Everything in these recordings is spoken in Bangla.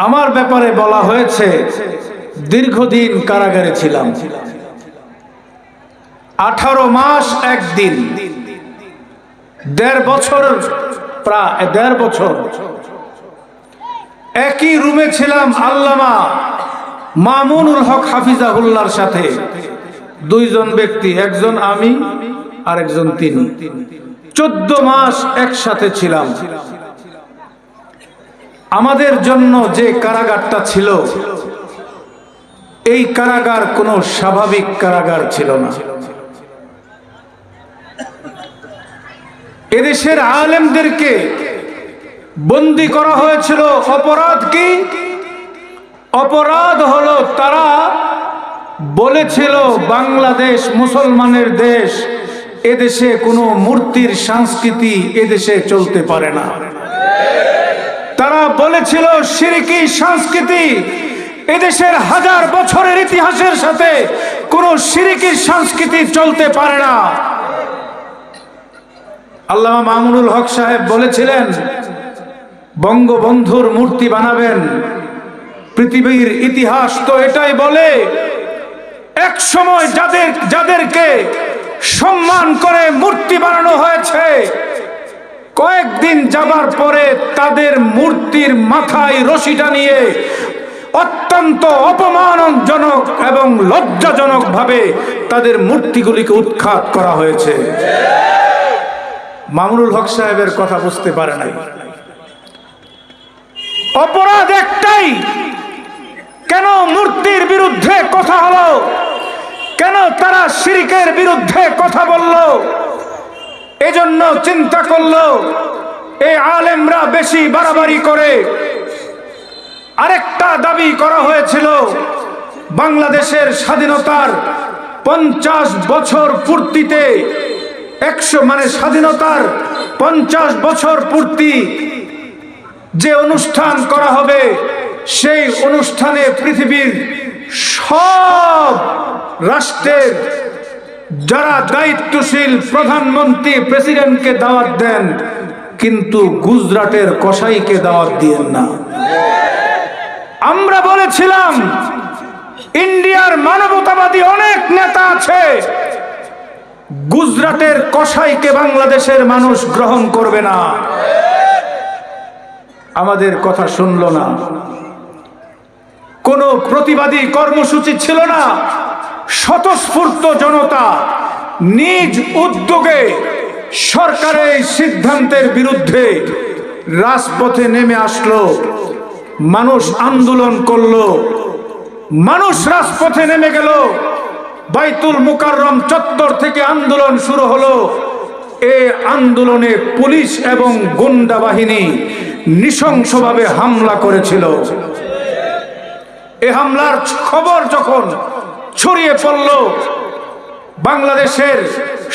আমার ব্যাপারে বলা হয়েছে দীর্ঘদিন কারাগারে ছিলাম, 18 মাস 1 দিন, 1.5 বছর, প্রায় 1.5 বছর একই রুমে ছিলাম আল্লামা মামুনুল হক হাফিজাহুল্লাহর সাথে। 2 জন ব্যক্তি, একজন আমি আর একজন তিনি। 14 মাস একসাথে ছিলাম। আমাদের জন্য যে কারাগারটা ছিল, এই কারাগার কোনো স্বাভাবিক কারাগার ছিল না। এদেশের আলেমদেরকে বন্দী করা হয়েছিল। অপরাধ কি? অপরাধ হলো তারা বলেছিল বাংলাদেশ মুসলমানের দেশ, এদেশে কোনো মূর্তির সংস্কৃতি এদেশে চলতে পারে না। তারা বলেছিল শিরকি সংস্কৃতি, এদেশের 1000 বছরের ইতিহাসের সাথে কোনো শিরকি সংস্কৃতি চলতে পারে না। আল্লামা মামুনুল হক সাহেব বলেছিলেন বঙ্গবন্ধুর মূর্তি বানাবেন। পৃথিবীর ইতিহাস তো এটাই বলে, এক সময় যাদেরকে সম্মান করে মূর্তি বানানো হয়েছে, কয়েকদিন যাবার পরে তাদের মূর্তির মাথায় রশিটা নিয়ে অত্যন্ত অপমানজনক এবং লজ্জাজনক ভাবে তাদের মূর্তিগুলিকে উৎখাত করা হয়েছে। মামুনুল হক সাহেবের কথা বুঝতে পারে নাই। অপরাধ একটাই, কেন মূর্তির বিরুদ্ধে কথা হলো, কেন তারা শিরকের বিরুদ্ধে কথা বলল? এজন্য চিন্তা করলো এই আলেমরা বেশি বাড়াবাড়ি করে। আরেকটা দাবি করা হয়েছিল বাংলাদেশের স্বাধীনতার 50 বছর পূর্তিতে, স্বাধীনতার 50 বছর পূর্তি যে অনুষ্ঠান করা হবে, সেই অনুষ্ঠানে পৃথিবীর সব রাষ্ট্রের যারা দায়িত্বশীল প্রধানমন্ত্রী প্রেসিডেন্টকে দাওয়াত দেন, কিন্তু গুজরাটের কসাইকে দাওয়াত দিয়েন না। আমরা বলেছিলাম ইন্ডিয়ার মানবতাবাদী অনেক নেতা আছে, গুজরাটের কসাইকে বাংলাদেশের মানুষ গ্রহণ করবে না। আমাদের কথা শুনলো না। কোনো প্রতিবাদী কর্মসূচি ছিল না। স্বতঃস্ফূর্ত জনতা নিজ উদ্যোগে সরকারের সিদ্ধান্তের বিরুদ্ধে রাজপথে নেমে আসলো। মানুষ আন্দোলন করলো, মানুষ রাজপথে নেমে গেল। বাইতুল মুকাররম চত্বর থেকে আন্দোলন শুরু হলো। এই আন্দোলনে পুলিশ এবং গুন্ডা বাহিনী নৃশংসভাবে হামলা করেছিল। এই হামলার খবর যখন ছড়িয়ে পড়ল, বাংলাদেশের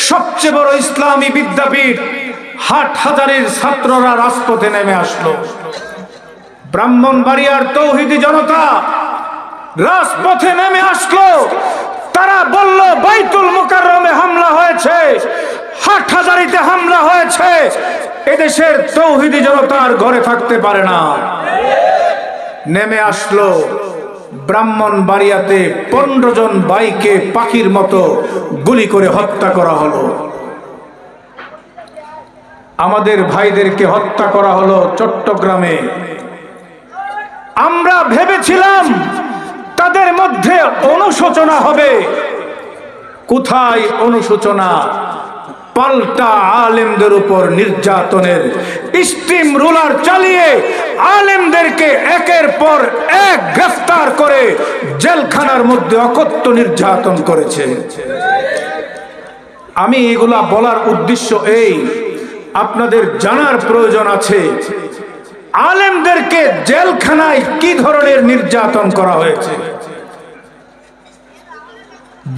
সবচেয়ে বড় ইসলামী বিদ্যাপীঠ হাটহাজারীর ছাত্ররা রাজপথে নেমে আসলো। ব্রাহ্মণবাড়িয়ার তৌহিদি জনতা রাজপথে নেমে আসলো। তারা বলল বাইতুল মুকাররমে হামলা হয়েছে, হাটহাজারীতে হামলা হয়েছে, এদেশের তৌহিদি জনতার ঘরে থাকতে পারে না। নেমে আসলো ব্রাহ্মণবাড়িয়াতে 15 জন ভাইকে পাখির মতো গুলি করে হত্যা করা হলো। আমাদের ভাইদেরকে হত্যা করা হলো চট্টগ্রামে। আমরা ভেবেছিলাম তাদের মধ্যে অনুশোচনা হবে। কোথায় অনুশোচনা? পাল্টা আলেমদের উপর নির্যাতনের স্টিম রুলার চালিয়ে আলেমদেরকে একের পর এক গ্রেফতার করে জেলখানার মধ্যে অকথ্য নির্যাতন করেছে। আমি এগুলা বলার উদ্দেশ্য এই, আপনাদের জানার প্রয়োজন আছে আলেমদেরকে জেলখানায় কি ধরনের নির্যাতন করা হয়েছে।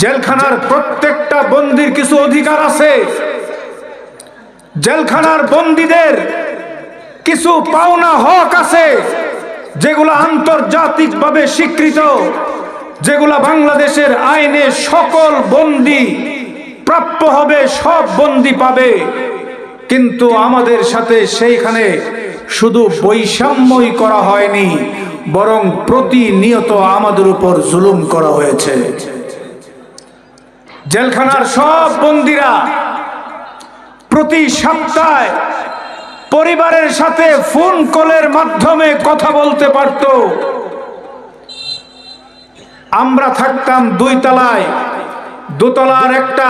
জেলখানার প্রত্যেকটা বন্দীর কিছু অধিকার আছে। জেলখানার বন্দীদের কিছু পাওনা হক আছে, যেগুলো আন্তর্জাতিকভাবে স্বীকৃত, যেগুলো বাংলাদেশের আইনে সকল বন্দী প্রাপ্য হবে, সব বন্দী পাবে। কিন্তু আমাদের সাথে সেইখানে শুধু বৈষম্যই করা হয়নি, বরং প্রতিনিয়ত আমাদের উপর জুলুম করা হয়েছে। জেলখানার সব বন্দীরা প্রতি সপ্তাহে পরিবারের সাথে ফোন কলের মাধ্যমে কথা বলতে পারত। আমরা থাকতাম 2 তলায়, দোতলার একটা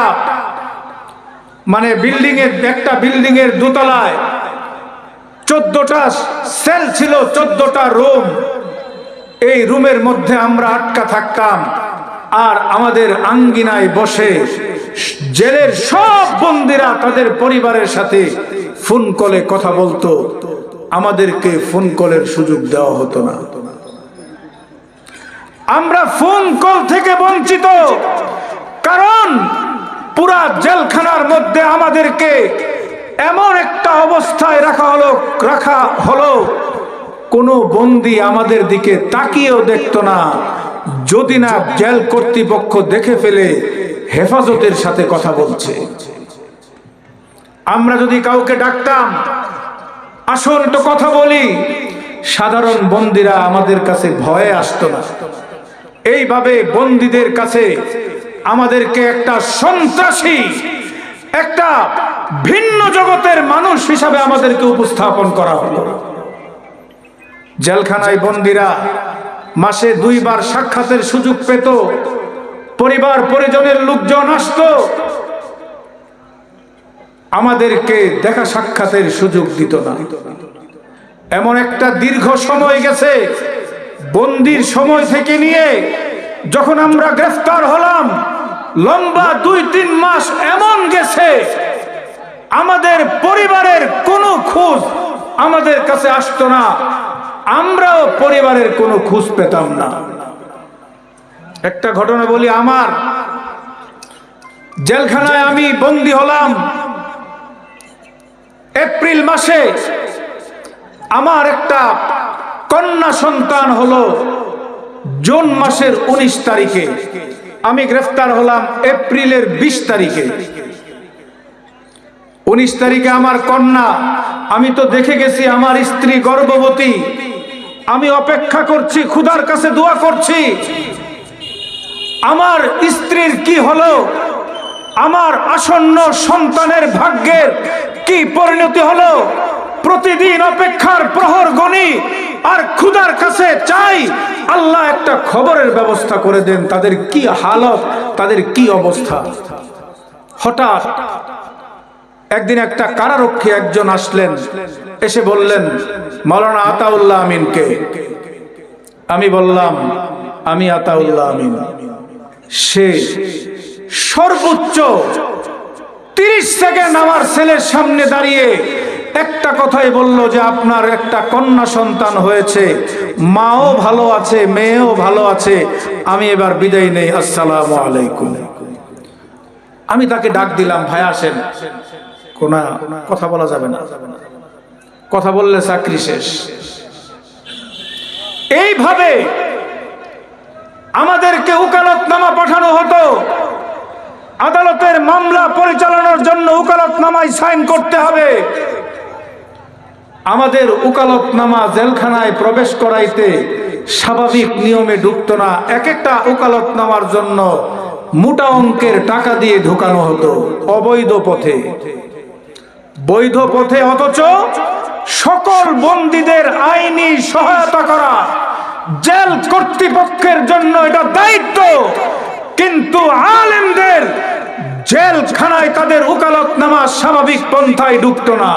বিল্ডিং এর 2 তলায় 14টা সেল ছিল, 14টা রুম। এই রুমের মধ্যে আমরা আটকা থাকতাম, আর আমাদের আঙ্গিনায় বসে জেলের সব বন্দীরা তাদের পরিবারের সাথে ফোন কলে কথা বলতো। আমাদেরকে ফোন কলের সুযোগ দেওয়া হতো না। আমরা ফোন কল থেকে বঞ্চিত, কারণ পুরা জেলখানার মধ্যে আমাদেরকে এমন একটা অবস্থায় রাখা হলো কোনো বন্দী আমাদের দিকে তাকিয়েও দেখতো না, যদি না জেল কর্তৃপক্ষ দেখে ফেলে হেফাজতের সাথে কথা বলছে। আমরা যদি কাউকে ডাকতাম, আসুন তো কথা বলি, সাধারণ বন্দীরা আমাদের কাছে ভয়ে আসতো না। এইভাবে বন্দীদের কাছে আমাদেরকে একটা সন্ত্রাসী, একটা ভিন্ন জগতের মানুষ হিসাবে আমাদেরকে উপস্থাপন করা হলো। জেলখানায় বন্দীরা মাসে 2 বার সাক্ষাতের সুযোগ পেত। পরিবার পরিজনের লোকজন আসতো, আমাদেরকে দেখা সাক্ষাতের সুযোগ দিত না। এমন একটা দীর্ঘ সময় গেছে, বন্দির সময় থেকে নিয়ে যখন আমরা গ্রেফতার হলাম, লম্বা 2-3 মাস এমন গেছে, আমাদের পরিবারের কোনো খোঁজ আমাদের কাছে আসতো না, আমরাও পরিবারের কোনো খোঁজ পেতাম না। একটা ঘটনা বলি, আমার জেলখানায় আমি বন্দী হলাম এপ্রিল মাসে। আমার একটা কন্যা সন্তান হলো জুন মাসের 19 তারিখে। আমি গ্রেফতার হলাম এপ্রিলের 20 তারিখে। 19 তারিখে আমার কন্যা, আমি তো দেখে গেছি আমার স্ত্রী গর্ভবতী। আমি অপেক্ষা করছি, খোদার কাছে দোয়া করছি আমার স্ত্রীর কি হলো, আমার আসন্ন সন্তানের ভাগ্যের কি পরিণতি হলো। প্রতিদিন অপেক্ষার প্রহর গণি আর খোদার কাছে চাই, আল্লাহ একটা খবরের ব্যবস্থা করে দেন, তাদের কি হালত, তাদের কি অবস্থা। হঠাৎ একদিন একটা কারারক্ষী একজন আসলেন, এসে বললেন, মাওলানা আতাউল্লাহ আমিনকে। আমি বললাম, আমি আতাউল্লাহ আমিন। সে সর্বোচ্চ 30 সেকেন্ড আমার ছেলের সামনে দাঁড়িয়ে একটা কথাই বলল যে আপনার একটা কন্যা সন্তান হয়েছে, মাও ভালো আছে, মেয়েও ভালো আছে, আমি এবার বিদায় নেই, আসসালামু আলাইকুম। আমি তাকে ডাক দিলাম, ভাই আসেন। কোন কথা বলা যাবে না, কথা বললে চাকরি শেষ। এইভাবে আমাদেরকে উকালতনামা পাঠানো হতো। আদালতের মামলা পরিচালনার জন্য উকালতনামায় সাইন করতে হবে। আমাদের উকালতনামা জেলখানায় প্রবেশ করাইতে স্বাভাবিক নিয়মে ঢুকতো না। এক একটা উকালতনামার জন্য মোটা অঙ্কের টাকা দিয়ে ঢুকানো হতো, অবৈধ পথে। বৈধ পথে অথচ সকল বন্দীদের আইনি সহায়তা করা জেল কর্তৃপক্ষের জন্য এটা দায়িত্ব, কিন্তু আলেমদের জেলখানায় তাদের উকালতনামা স্বাভাবিক পন্থায় ঢুকতো না।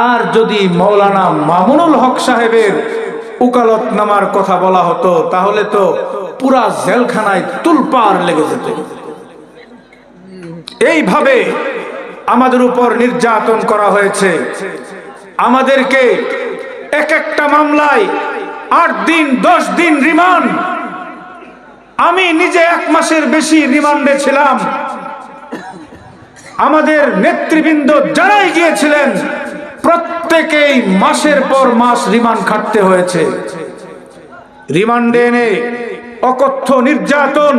আর যদি মৌলানা মামুনুল হক সাহেবের উকালতনামার কথা বলা হতো, তাহলে তো পুরা জেলখানায় তুলপাড় লেগে যেত। এইভাবে আমাদের উপর নির্যাতন করা হয়েছে। আমাদেরকে এক একটা মামলায় 8 দিন 10 দিন রিমান্ড। আমি নিজে 1 মাসের বেশি রিমান্ডে ছিলাম। আমাদের নেতৃবৃন্দ যারাই গিয়েছিলেন প্রত্যেকেই মাসের পর মাস রিমান্ড খাটতে হয়েছে। রিমান্ডে এনে অকথ্য নির্যাতন,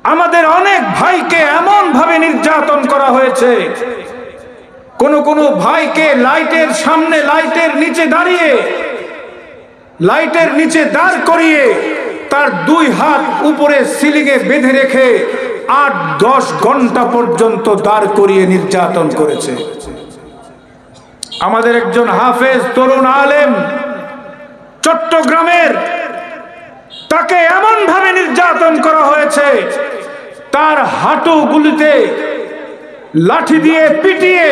আমাদের অনেক ভাইকে এমন ভাবে নির্যাতন করা হয়েছে, কোন কোন ভাইকে লাইটের সামনে, লাইটের নিচে দাঁড়িয়ে, লাইটের নিচে দাঁড় করিয়ে তার 2 হাত উপরে সিলিংয়ে বেঁধে রেখে 8-10 ঘন্টা পর্যন্ত দাঁড় করিয়ে নির্যাতন করেছে। আমাদের একজন হাফেজ তরুণ আলেম চট্টগ্রামের, তাকে এমন ভাবে নির্যাতন করা হয়েছে, তার হাঁটুগুলিতে লাঠি দিয়ে পিটিয়ে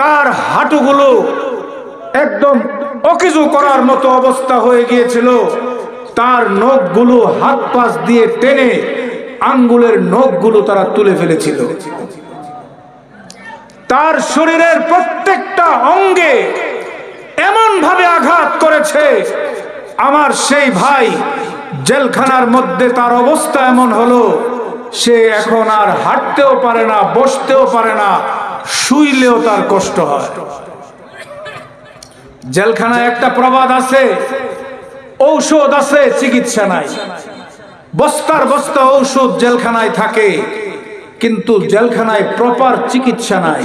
তার হাঁটুগুলো একদম অকেজো করার মতো অবস্থা হয়ে গিয়েছিল। তার নখগুলো হাত পাশ দিয়ে টেনে আঙ্গুলের নখগুলো তারা তুলে ফেলেছিল। তার শরীরের প্রত্যেকটা অঙ্গে এমন ভাবে আঘাত করেছে, আমার সেই ভাই জেলখানার মধ্যে তার অবস্থা এমন হলো, সে এখন আর হাঁটতেও পারে না, বসতেও পারে না, শুইলেও তার কষ্ট হয়। জেলখানায় একটা প্রবাদ আছে, ঔষধ আছে চিকিৎসা নাই। বস্তার বস্তা ঔষধ জেলখানায় থাকে, কিন্তু জেলখানায় প্রপার চিকিৎসা নাই।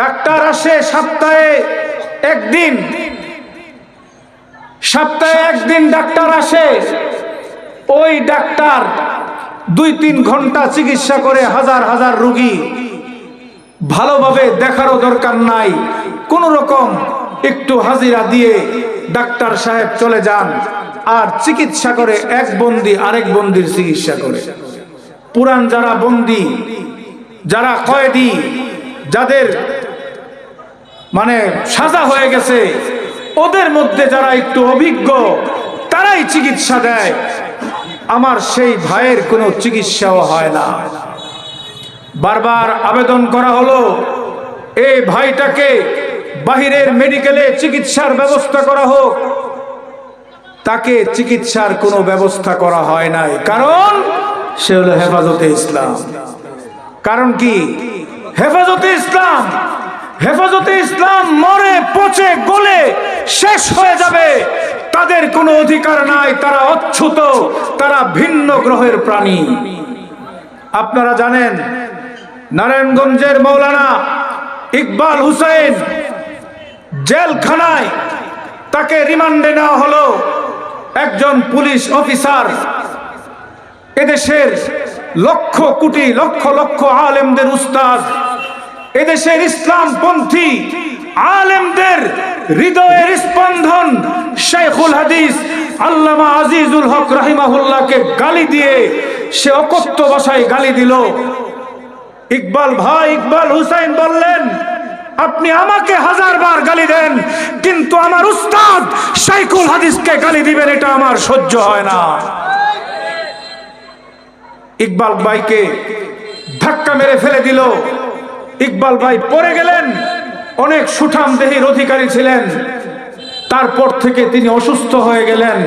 ডাক্তার আসে সপ্তাহে একদিন, সপ্তাহে একদিন ডাক্তার আসে। ওই ডাক্তার 2-3 ঘন্টা চিকিৎসা করে হাজার হাজার রোগী, ভালোভাবে দেখারও দরকার নাই, কোন রকম একটু হাজিরা দিয়ে ডাক্তার সাহেব চলে যান আর চিকিৎসা করে। এক বন্দী আরেক বন্দির চিকিৎসা করে। পুরান যারা বন্দী, যারা কয়েদি, যাদের মানে সাজা হয়ে গেছে, ওদের মধ্যে যারা একটু অভিজ্ঞ, তারাই চিকিৎসা দেয়। আমার সেই ভাইয়ের কোনো চিকিৎসাও হয় না। বারবার আবেদন করা হলো এই ভাইটাকে বাহিরের মেডিকেলে চিকিৎসার ব্যবস্থা করা হোক। তাকে চিকিৎসার কোনো ব্যবস্থা করা হয় নাই, কারণ সে হলো হেফাজতে ইসলাম। কারণ কি? হেফাজতে ইসলাম, হেফাজতে ইসলাম মরে পচে গলে শেষ হয়ে যাবে, তাদের কোনো অধিকার নাই, তারা অচ্যুত, তারা ভিন্ন গ্রহের প্রাণী। আপনারা জানেন নারায়ণগঞ্জের মৌলানা ইকবাল হুসাইন জেলখানায়, তাকে রিমান্ডে নেওয়া হলো। একজন পুলিশ অফিসার এদেশের লক্ষ কোটি লক্ষ লক্ষ আলেমদের উস্তাদ, এদেশের ইসলামপন্থী আলেমদের হৃদয়ের স্পন্দন শেখুল হাদিস আল্লামা আজিজুল হক রাহিমাহুল্লাহকে গালি দিয়ে সে অকথ্য ভাষায় গালি দিল। ইকবাল ভাই, ইকবাল হুসাইন বললেন, আপনি আমাকে 1000 বার গালি দেন, কিন্তু আমার উস্তাদ শেখুল হাদিসকে গালি দিবেন, এটা আমার সহ্য হয় না। ইকবাল ভাইকে ধাক্কা মেরে ফেলে দিল। ইকবাল ভাই পড়ে গেলেন। অনেক সুঠাম দেহের অধিকারী ছিলেন। তারপর থেকে তিনি অসুস্থ হয়ে গেলেন।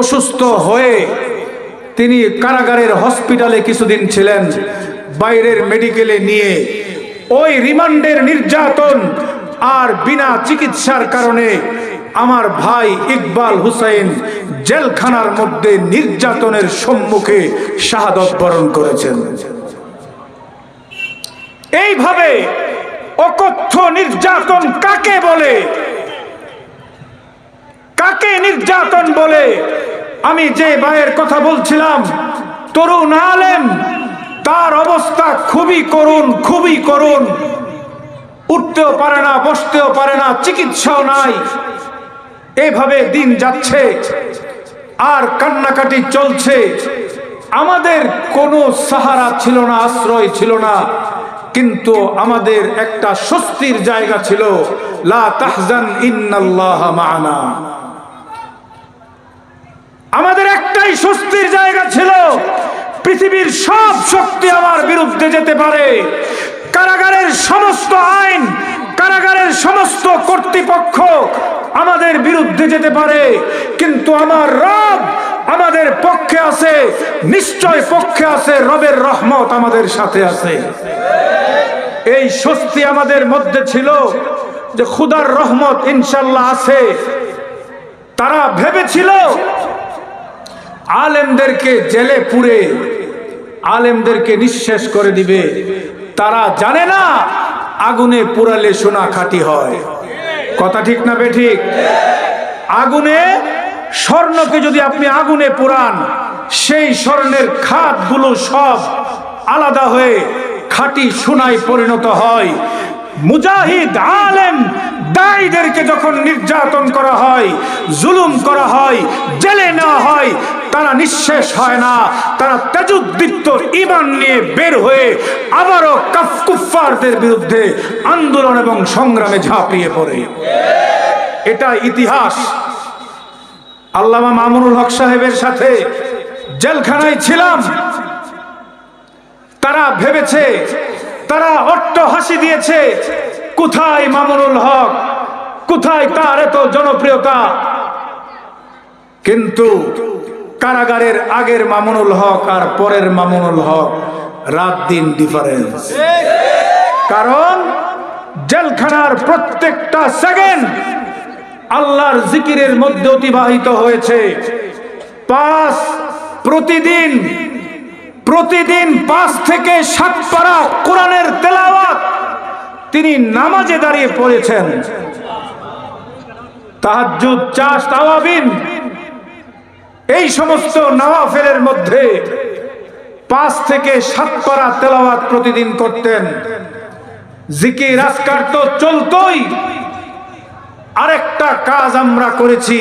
অসুস্থ হয়ে তিনি কারাগারের হসপিটালে কিছুদিন ছিলেন। বাইরের মেডিকেলে নিয়ে ওই রিমান্ডের নির্যাতন আর বিনা চিকিৎসার কারণে আমার ভাই ইকবাল হুসাইন জেলখানার মধ্যে নির্যাতনের সম্মুখে শাহাদত বরণ করেছেন। এইভাবে অকথ্য নির্যাতন কাকে বলে? কাকে নির্যাতন বলে? আমি যে ভাইয়ের কথা বলছিলাম, তরুণ আলেম, তার অবস্থা খুবই করুণ, খুবই করুণ। উঠতেও পারে না, বসতেও পারে না, চিকিৎসাও নাই। এভাবে দিন যাচ্ছে আর কান্নাকাটি চলছে। আমাদের কোনো সাহারা ছিল না, আশ্রয় ছিল না, কিন্তু আমাদের একটা স্বস্তির জায়গা ছিল। লা তাহজান ইন্নাল্লাহা মা'ানা। আমাদের একটাই স্বস্তির জায়গা ছিল, পৃথিবীর সব শক্তি আমার বিরুদ্ধে যেতে পারে, কারাগারের সমস্ত আইন, কারাগারের সমস্ত কর্তৃপক্ষ আমাদের বিরুদ্ধে যেতে পারে, কিন্তু আমার রব আমাদের পক্ষে আছে, নিশ্চয় পক্ষে আছে। রবের রহমত আমাদের সাথে আছে। এই স্বস্তি আমাদের মধ্যে ছিল যে খুদার রহমত ইনশাল্লাহ আছে। তারা ভেবেছিল আলেমদেরকে জেলে পুরে আলেমদেরকে নিঃশেষ করে দিবে। তারা জানে না আগুনে পুরালে সোনা খাঁটি হয়। কথা ঠিক না বেঠিক? আগুনে স্বর্ণকে যদি আপনি আগুনে পোড়ান, সেই স্বর্ণের খাতগুলো সব আলাদা হয়ে খাঁটি সোনায় পরিণত হয়। মুজাহিদ, আলেম, দায়ীদেরকে যখন নির্যাতন করা হয়, জুলুম করা হয়, জেলে নেওয়া হয়, তারা নিঃশেষ হয় না, তারা তাজুদ্দীপ্ত ঈমান নিয়ে বের হয়ে আবারও কুফফারদের বিরুদ্ধে আন্দোলন এবং সংগ্রামে ঝাঁপিয়ে পড়ে। এটা ইতিহাস। আল্লামা মামুনুল হক সাহেবের সাথে জেলখানায় ছিলাম। তারা ভেবেছে, তারা অট্ট হাসি দিয়েছে, কোথায় মামুনুল হক, কোথায় তার এত জনপ্রিয়তা। কিন্তু কারাগারের আগের মামুনুল হক আর পরের মামুনুল হক রাত দিন ডিফারেন্স। কারণ জেলখানার প্রত্যেকটা সেকেন্ড আল্লাহর জিকিরের মধ্যে অতিবাহিত হয়েছে। প্রতিদিন 5 থেকে 7 পারা কোরআনের তেলাওয়াত তিনি নামাজে দাঁড়িয়ে পড়েছেন। তাহাজ্জুদ, চাশ, তাওয়াবিন, এই সমস্ত নওয়াফিলের মধ্যে 5 থেকে 7 পারা তেলাওয়াত প্রতিদিন করতেন। জিকির আজকার তো চলতই। আরেকটা কাজ আমরা করেছি,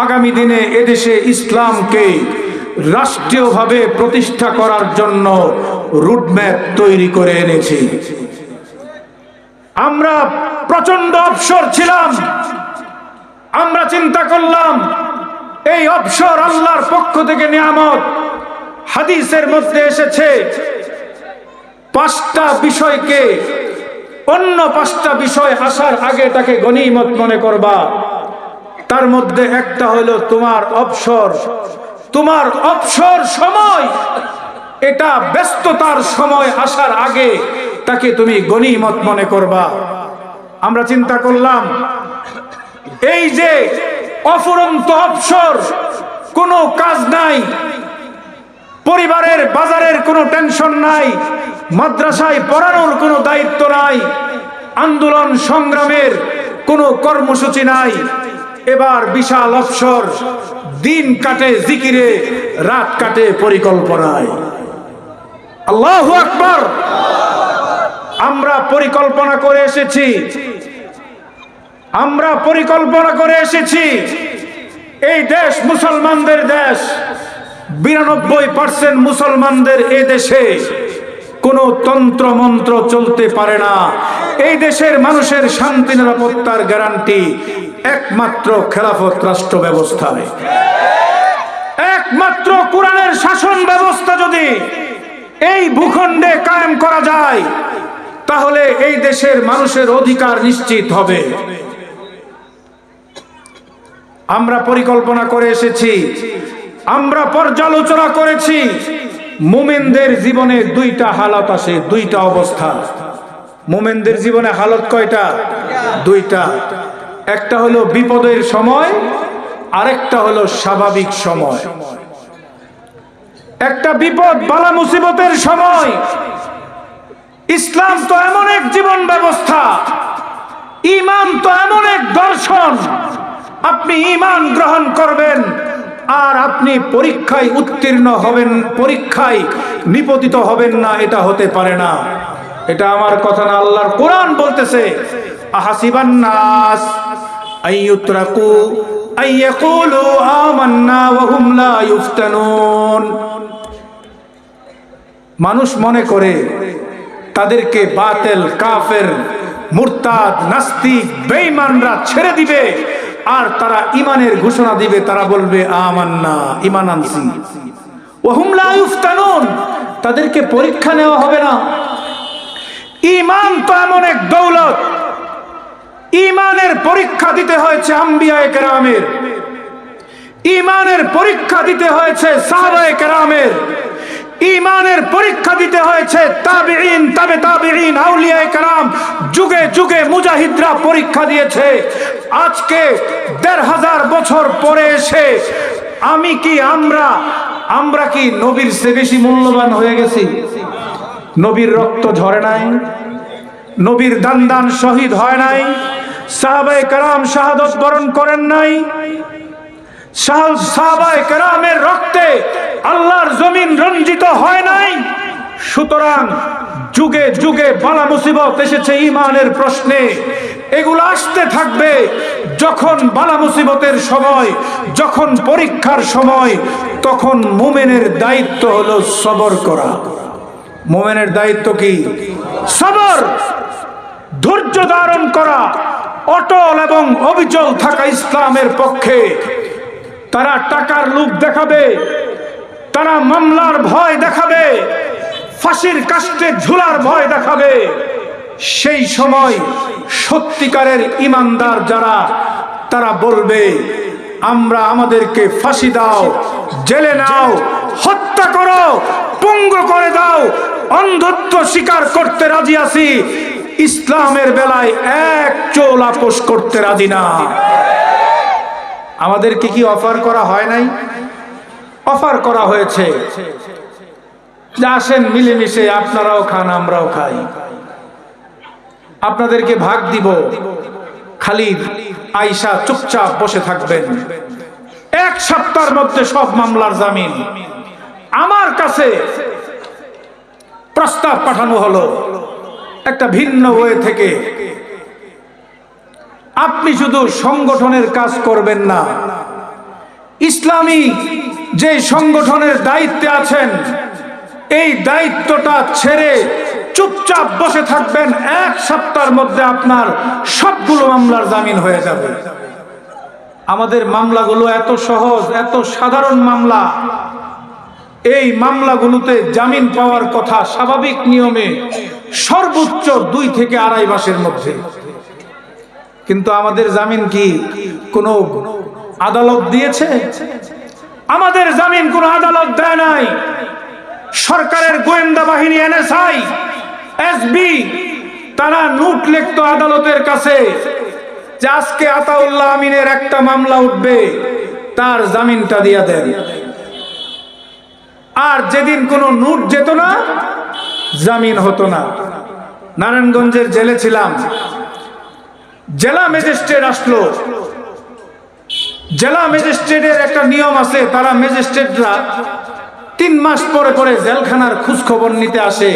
আগামী দিনে এদেশে ইসলামকে রাষ্ট্রীয়ভাবে প্রতিষ্ঠা করার জন্য রুটম্যাপ তৈরি করে এনেছি। আমরা প্রচন্ড অবসর ছিলাম। আমরা চিন্তা করলাম এই অবসর আল্লাহর পক্ষ থেকে নিয়ামত। হাদিসের মধ্যে এসেছে 5টা বিষয়কে, অন্য 5টা বিষয় আসার আগে তাকে গনিমত মনে করবা। তার মধ্যে একটা হলো তোমার অবসর। তোমার অবসর সময়, এটা ব্যস্ততার সময় আসার আগে তাকে তুমি গনিমত মনে করবা। আমরা চিন্তা করলাম এই যে অফুরন্ত অবসর, কোনো কাজ নাই, পরিবারের বাজারের কোনো টেনশন নাই, মাদ্রাসায় পড়ানোর কোনো দায়িত্ব নাই, আন্দোলন সংগ্রামের কোনো কর্মসূচি নাই। এবার বিশাল অবসর, দিন কাটে জিকিরে, রাত কাটে পরিকল্পনায়। আল্লাহু আকবার। আমরা পরিকল্পনা করে এসেছি, আমরা পরিকল্পনা করে এসেছি এই দেশ মুসলমানদের দেশ। 92% মুসলমানদের এ দেশে কোনো তন্ত্র মন্ত্র চলতে পারে না। এই দেশের মানুষের শান্তি নিরাপত্তার গ্যারান্টি একমাত্র খেলাফত রাষ্ট্র ব্যবস্থায়। একমাত্র কোরআনের শাসন ব্যবস্থা যদি এই ভূখণ্ডে কায়েম করা যায়, তাহলে এই দেশের মানুষের অধিকার নিশ্চিত হবে। আমরা পরিকল্পনা করে এসেছি, আমরা পর্যালোচনা করেছি। মুমিনদের জীবনে 2টা হালত আসে, 2টা অবস্থা। মুমিনদের জীবনে হালত কয়টা? 2টা। একটা হলো বিপদের সময়, আরেকটা হলো স্বাভাবিক সময়। একটা বিপদ বালা মুসিবতের সময়। ইসলাম তো এমন এক জীবন ব্যবস্থা, ঈমান তো এমন এক দর্শন, আপনি ঈমান গ্রহণ করবেন আর আপনি পরীক্ষায় উত্তীর্ণ হবেন, পরীক্ষায় নিপতিত হবেন না, এটা হতে পারে না। এটা আমার কথা না, আল্লাহর কোরআন বলতেছে, আহাসিবান নাস আইয়ুতরাকু আইয়াকুলু আমান্না ওয়া হুম লা ইফতানুন। মানুষ মনে করে তাদেরকে বাতিল, কাফের, মুরতাদ, নাস্তিক, বেঈমানরা ছেড়ে দিবে আর তারা ঈমানের ঘোষণা দিবে, তারা বলবে আমান্না, ঈমান আনছি। ওয়া হুম লা ইফতানুন, তাদেরকে পরীক্ষা নেওয়া হবে না। ঈমান তো এমন এক দৌলত, ঈমানের পরীক্ষা দিতে হয়েছে আম্বিয়ায়ে কেরামের, ঈমানের পরীক্ষা দিতে হয়েছে সাহাবায়ে কেরামের, ঈমানের পরীক্ষা দিতে হয়েছে তাবিঈন, তাবে তাবিঈন, আউলিয়ায়ে কেরাম, যুগে যুগে মুজাহিদরা পরীক্ষা দিয়েছে। আজকে ১৫০০ বছর পরে এসে আমি কি আমরা কি নবীর চেয়ে বেশি মূল্যবান হয়ে গেছি? নবীর রক্ত ঝরে নাই, নবীর দান শহীদ হয় নাই, সাহাবায়ে কেরাম শাহাদত বরণ করেন নাই, সাহাবায়ে কেরামের রক্তে আল্লাহর জমিন রঞ্জিত হয় নাই। সুতরাং যুগে যুগে বালা মুসিবত এসেছে ঈমানের প্রশ্নে, এগুলো আসতে থাকবে। যখন বালা মুসিবতের সময়, যখন পরীক্ষার সময়, তখন মুমিনের দায়িত্ব হলো সবর করা। মুমিনের দায়িত্ব কি? সবর, ধৈর্য ধারণ করা, অটল এবং অবিচল থাকা ইসলামের পক্ষে। তারা টাকার লোভ দেখাবে, তারা মামলার ভয় দেখাবে, ফাঁসির কাস্টে ঝুলার ভয় দেখাবে। সেই সময় সত্যিকারের ঈমানদার যারা, তারা বলবে আমরা আমাদেরকে ফাঁসি দাও, জেলে নাও, হত্যা করো, পঙ্গু করে দাও, অন্ধত্ব স্বীকার করতে রাজি আছি, ইসলামের বেলায় এক চুল আপোষ করতে রাজি না। আমাদেরকে কি অফার করা হয় নাই? অফার করা হয়েছে যে আসেন মিলেমিশে, আপনারাও খান আমরাও খাই, আপনাদেরকে ভাগ দিব, খালি আয়েশা চুপচাপ বসে থাকবেন। এক সপ্তাহের মধ্যে সব মামলার জামিন। আমার কাছে প্রস্তাব পাঠানো হলো একটা ভিন্ন ওয়ে থেকে, আপনি শুধু সংগঠনের কাজ করবেন না, ইসলামী যে সংগঠনের দায়িত্বে আছেন এই দায়িত্বটা ছেড়ে চুপচাপ বসে থাকবেন। এক সপ্তাহের মধ্যে আপনার সবগুলো মামলার জামিন হয়ে যাবে। আমাদের মামলাগুলো এত সহজ, এত সাধারণ মামলা। এই মামলাগুলোতে জামিন পাওয়ার কথা স্বাভাবিক নিয়মে সর্বোচ্চ 2 থেকে 2.5 মাসের মধ্যে। কিন্তু আমাদের জামিন কি কোনো আদালত দিয়েছে? আমাদের জামিন কোনো আদালত দেয় নাই। সরকারের গোয়েন্দা বাহিনী NSI, SB তারা নোট লিখতো আদালতের কাছে যে আজকে আতাউল্লাহ আমিনের একটা মামলা উঠবে, তার জামিনটা দিয়ে দেন। আর যেদিন কোনো নোট যেত না, জামিন হতো না। নারায়ণগঞ্জের জেলে ছিলাম, জেলা ম্যাজিস্ট্রেট আসলো। জেলা ম্যাজিস্ট্রেটের একটা নিয়ম আছে, তারা ম্যাজিস্ট্রেটরা 3 মাস পরে পরে জেলখানার খোঁজ খবর নিতে আসে,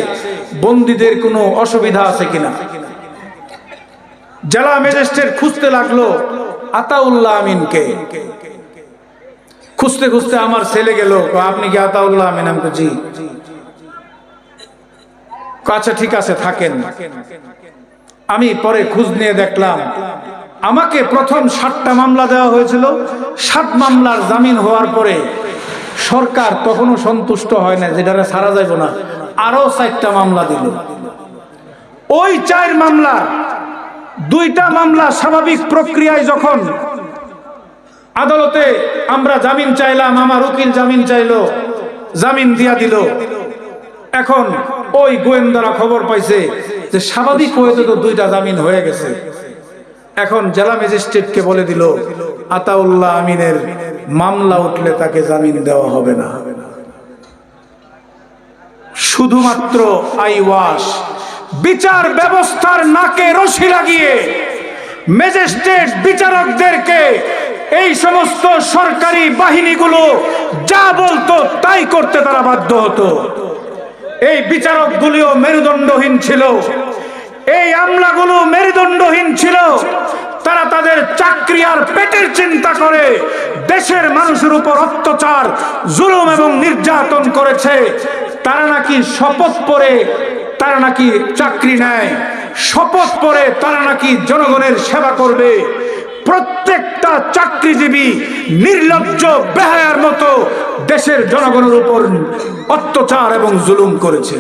বন্দীদের কোনো অসুবিধা আছে কিনা। জেলা ম্যাজিস্ট্রেট খুঁজতে লাগলো আতাউল্লাহ আমিনকে। খুঁজতে খুঁজতে আমার ছেলে গেল, আপনি কি আতাউল্লাহ আমিন? আমি জি। আচ্ছা ঠিক আছে, থাকেন। আমি পরে খোঁজ নিয়ে দেখলাম আমাকে প্রথম 7টা মামলা দেওয়া হয়েছিল। 7 মামলার জামিন হওয়ার পরে সরকার তখনও সন্তুষ্ট হয় না, যেটা ছাড়া যাবে না, আরো 4টা মামলা দিল। ওই 4 মামলা, 2টা মামলা স্বাভাবিক প্রক্রিয়ায় যখন আদালতে আমরা জামিন চাইলাম, আমার উকিল জামিন চাইলো, জামিন দিয়া দিল। এখন ওই গোয়েন্দারা খবর পাইছে যে স্বাভাবিক হয়েছে তো 2টা জামিন হয়ে গেছে। এখন জেলা ম্যাজিস্ট্রেটকে বলে দিল আতাউল্লাহ আমিনের মামলা উঠলে তাকে জামিন দেওয়া হবে না। শুধুমাত্র আইওয়াস বিচার ব্যবস্থার নাকে রশি লাগিয়ে ম্যাজিস্ট্রেট বিচারকদেরকে এই সমস্ত সরকারি বাহিনীগুলো যা বলতো তাই করতে তারা বাধ্য হতো। এই বিচারকগুলিও মেরুদণ্ডহীন ছিল, এই আমলাগুলো মেরুদণ্ডহীন ছিল। তারা তাদের চাকরি আর পেটের চিন্তা করে দেশের মানুষের উপর অত্যাচার, জুলুম এবং নির্যাতন করেছে। তারা নাকি শপথ পরে তারা নাকি চাকরি নেয়, শপথ পরে তারা নাকি জনগণের সেবা করবে। প্রত্যেকটা চাকরিজীবী নির্লজ্জ বেহায়ার মতো দেশের জনগণের উপর অত্যাচার এবং জুলুম করেছে।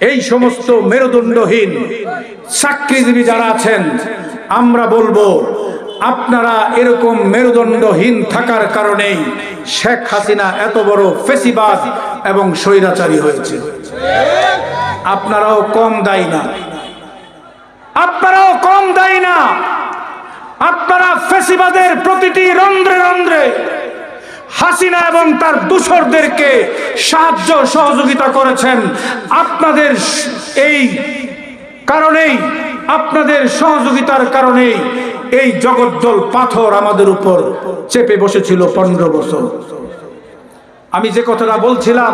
এই সমস্ত মেরুদণ্ডহীন চাকরিজীবী যারা আছেন, আমরা বলবো আপনারা এরকম মেরুদণ্ডহীন থাকার কারণেই শেখ হাসিনা এত বড় ফেসিবাদ এবং স্বৈরাচারী হয়েছে। আপনারাও কম দায়ী না, আপনারাও কম দায়ী না। আপনারা ফেসিবাদের প্রতিটি রন্ধ্রে রন্ধ্রে হাসিনা এবং তার দূষরদেরকে সাহায্য সহযোগিতা করেছেন। আপনাদের এই কারণেই, আপনাদের সহযোগিতার কারণেই এই জগদ্দল পাথর আমাদের উপর চেপে বসেছিল 15 বছর। আমি যে কথাটা বলছিলাম,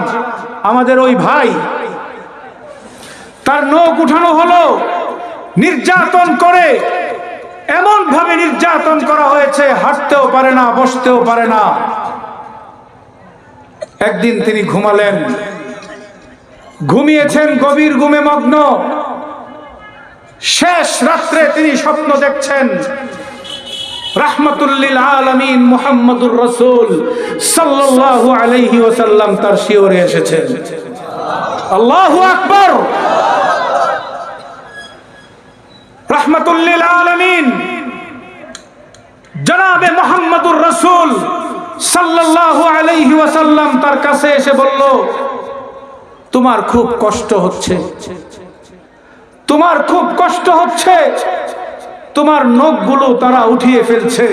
আমাদের ওই ভাই, তার নখ উঠানো হলো, নির্যাতন করে, এমন ভাবে নির্যাতন করা হয়েছে, হাঁটতেও পারে না, বসতেও পারে না। একদিন তিনি ঘুমালেন, ঘুমিয়েছেন, গভীর ঘুমে মগ্ন। শেষ রাত্রে তিনি স্বপ্ন দেখছেন রাহমাতুল লিল আলামিন মুহাম্মদুর রাসূল সাল্লাল্লাহু আলাইহি ওয়াসাল্লাম তার শিয়রে এসেছেন। আল্লাহু আকবার। রাহমাতুল লিল আলামিন জনাবে মুহাম্মদুর রাসূল সাল্লাল্লাহু আলাইহি ওয়াসাল্লাম তার কাছে এসে বলল, তোমার খুব কষ্ট হচ্ছে, তোমার খুব কষ্ট হচ্ছে, তোমার নখগুলো তারা উঠিয়ে ফেলছে,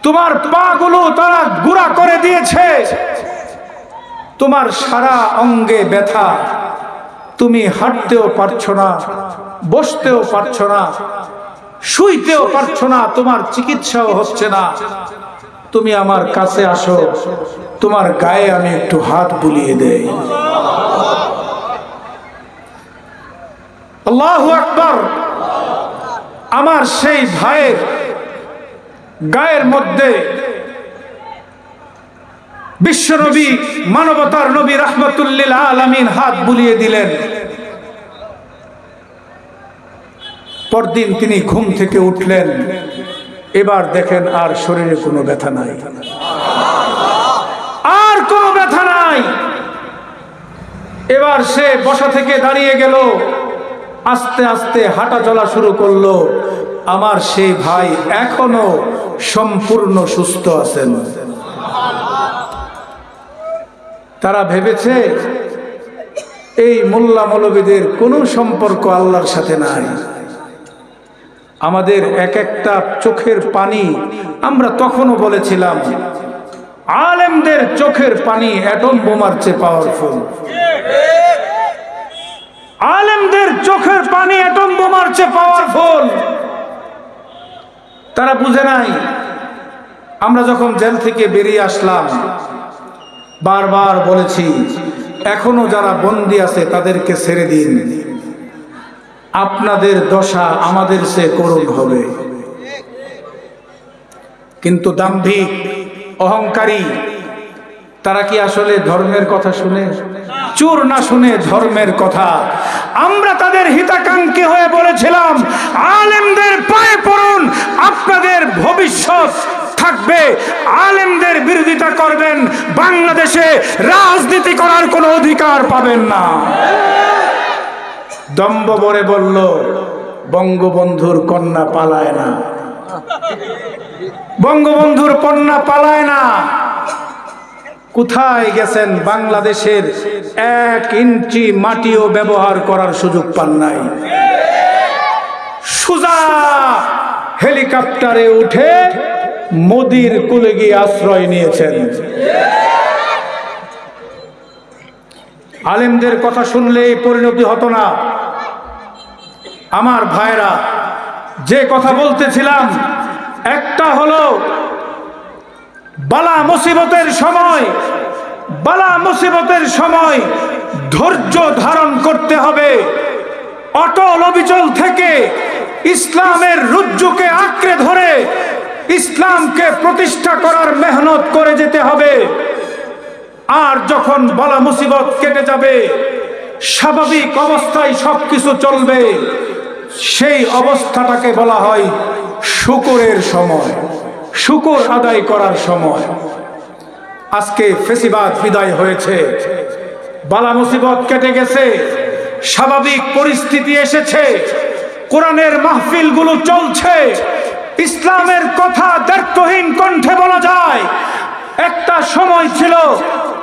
তোমার পা গুলো তারা গুঁড়া করে দিয়েছে, তোমার সারা অঙ্গে ব্যথা, তুমি হাঁটতেও পারছো না, বসতেও পারছো না, শুইতেও পারছো না, তোমার চিকিৎসাও হচ্ছে না, তুমি আমার কাছে আসো, তোমার গায়ে আমি একটু হাত বুলিয়ে দেই। আল্লাহু আকবার। আমার সেই ভাইয়ের গায়ের মধ্যে বিশ্বনবী, মানবতার নবী রাহমাতুল লিল আলামিন হাত বুলিয়ে দিলেন। পরদিন তিনি ঘুম থেকে উঠলেন, এবার দেখেন আর শরীরে কোনো ব্যথা নাই, আর কোনো ব্যথা নাই। এবার সে বসা থেকে দাঁড়িয়ে গেল, আস্তে আস্তে হাঁটা চলা শুরু করলো। আমার সেই ভাই এখনো সম্পূর্ণ সুস্থ আছেন। তারা ভেবেছে এই মোল্লা মৌলবীদের কোনো সম্পর্ক আল্লাহর সাথে নাই। আমাদের এক একটা চোখের পানি, আমরা তখনও বলেছিলাম আলেমদের চোখের পানি অ্যাটম বোমার চেয়ে পাওয়ারফুল। আলেমদের চোখের পানি অ্যাটম বোমার চেয়ে পাওয়ারফুল। তারা বুঝে নাই। আমরা যখন জেল থেকে বেরিয়ে আসলাম, বারবার বলেছি এখনো যারা বন্দী আছে তাদেরকে ছেড়ে দিন, আপনাদের দশা আমাদের চেয়ে করুণ হবে। কিন্তু দাম্ভিক, অহংকারী, তারা কি আসলে ধর্মের কথা শুনে? চোর না শুনে ধর্মের কথা। আমরা তাদের হিতাকাঙ্ক্ষী হয়ে বলেছিলাম আলেমদের পায়ে পড়ুন, আপনাদের ভবিষ্যৎ থাকবে। আলেমদের বিরোধিতা করবেন, বাংলাদেশে রাজনীতি করার কোনো অধিকার পাবেন না। দম্ভ ভরে বলল বঙ্গবন্ধুর কন্যা পালায় না, বঙ্গবন্ধুর কন্যা পালায় না। কোথায় গেছেন? বাংলাদেশের 1 ইঞ্চি মাটিও ব্যবহার করার সুযোগ পান নাই। সোজা হেলিকপ্টারে উঠে মোদির কুলে গিয়ে আশ্রয় নিয়েছেন। আলেমদের কথা শুনলে এই পরিণতি হতো না। আমার ভাইরা, যে কথা বলতেছিলাম, একটা হলো বালা মুসিবতের সময়, বালা মুসিবতের সময় ধৈর্য ধারণ করতে হবে। অটল অবিচল থেকে ইসলামের রজ্জুকে আঁকড়ে ধরে ইসলামকে প্রতিষ্ঠা করার মেহনত করে যেতে হবে। আর যখন বালা মুসিবত কেটে যাবে, স্বাভাবিক অবস্থায় সবকিছু চলবে, সেই অবস্থাটাকে বলা হয় শুকরের সময়, শুকর আদায় করার সময়। আজকে ফেসিবাদ বিদায় হয়েছে, বালা মুসিবত কেটে গেছে, স্বাভাবিক পরিস্থিতি এসেছে, কোরআনের মাহফিলগুলো চলছে, ইসলামের কথা দ্ব্যর্থহীন কণ্ঠে বলা যায়। একটা সময় ছিল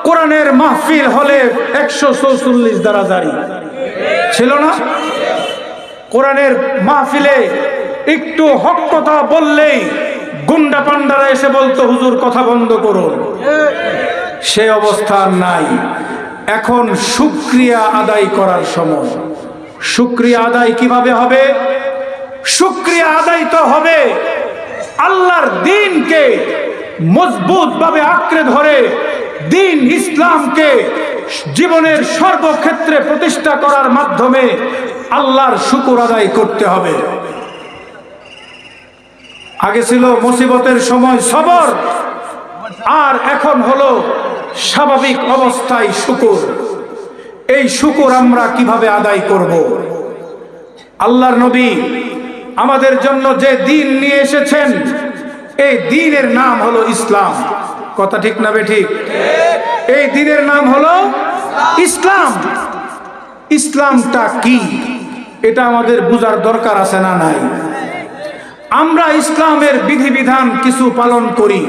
কোরআনের মাহফিল হলে 144 দ্বারা জারি ছিল না? কোরআনের মাহফিলে একটু হক কথা বললেই গুন্ডা পান্ডারা এসে বলতো হুজুর কথা বন্ধ করুন, সে অবস্থা নাই। এখন শুকরিয়া আদায় করার সময়। শুকরিয়া আদায় কিভাবে হবে? শুকরিয়া আদায় তো হবে আল্লাহর দ্বীনকে মজবুত ভাবে আঁকড়ে ধরে দ্বীন ইসলামকে জীবনের সর্বক্ষেত্রে প্রতিষ্ঠা করার মাধ্যমে আল্লাহর শুকর আদায় করতে হবে। আগে ছিল মুসিবতের সময় সবর, আর এখন হলো স্বাভাবিক অবস্থায় শুকর। এই শুকর আমরা কিভাবে আদায় করব? আল্লাহর নবী আমাদের জন্য যে দ্বীন নিয়ে এসেছেন, এই দ্বীনের নাম হলো ইসলাম। কথা ঠিক না বেঠিক? এই দ্বীনের নাম হলো ইসলাম। ইসলামটা কি এটা আমাদের বুঝার দরকার আছে না নাই? আমরা ইসলামের বিধিবিধান কিছু পালন করি,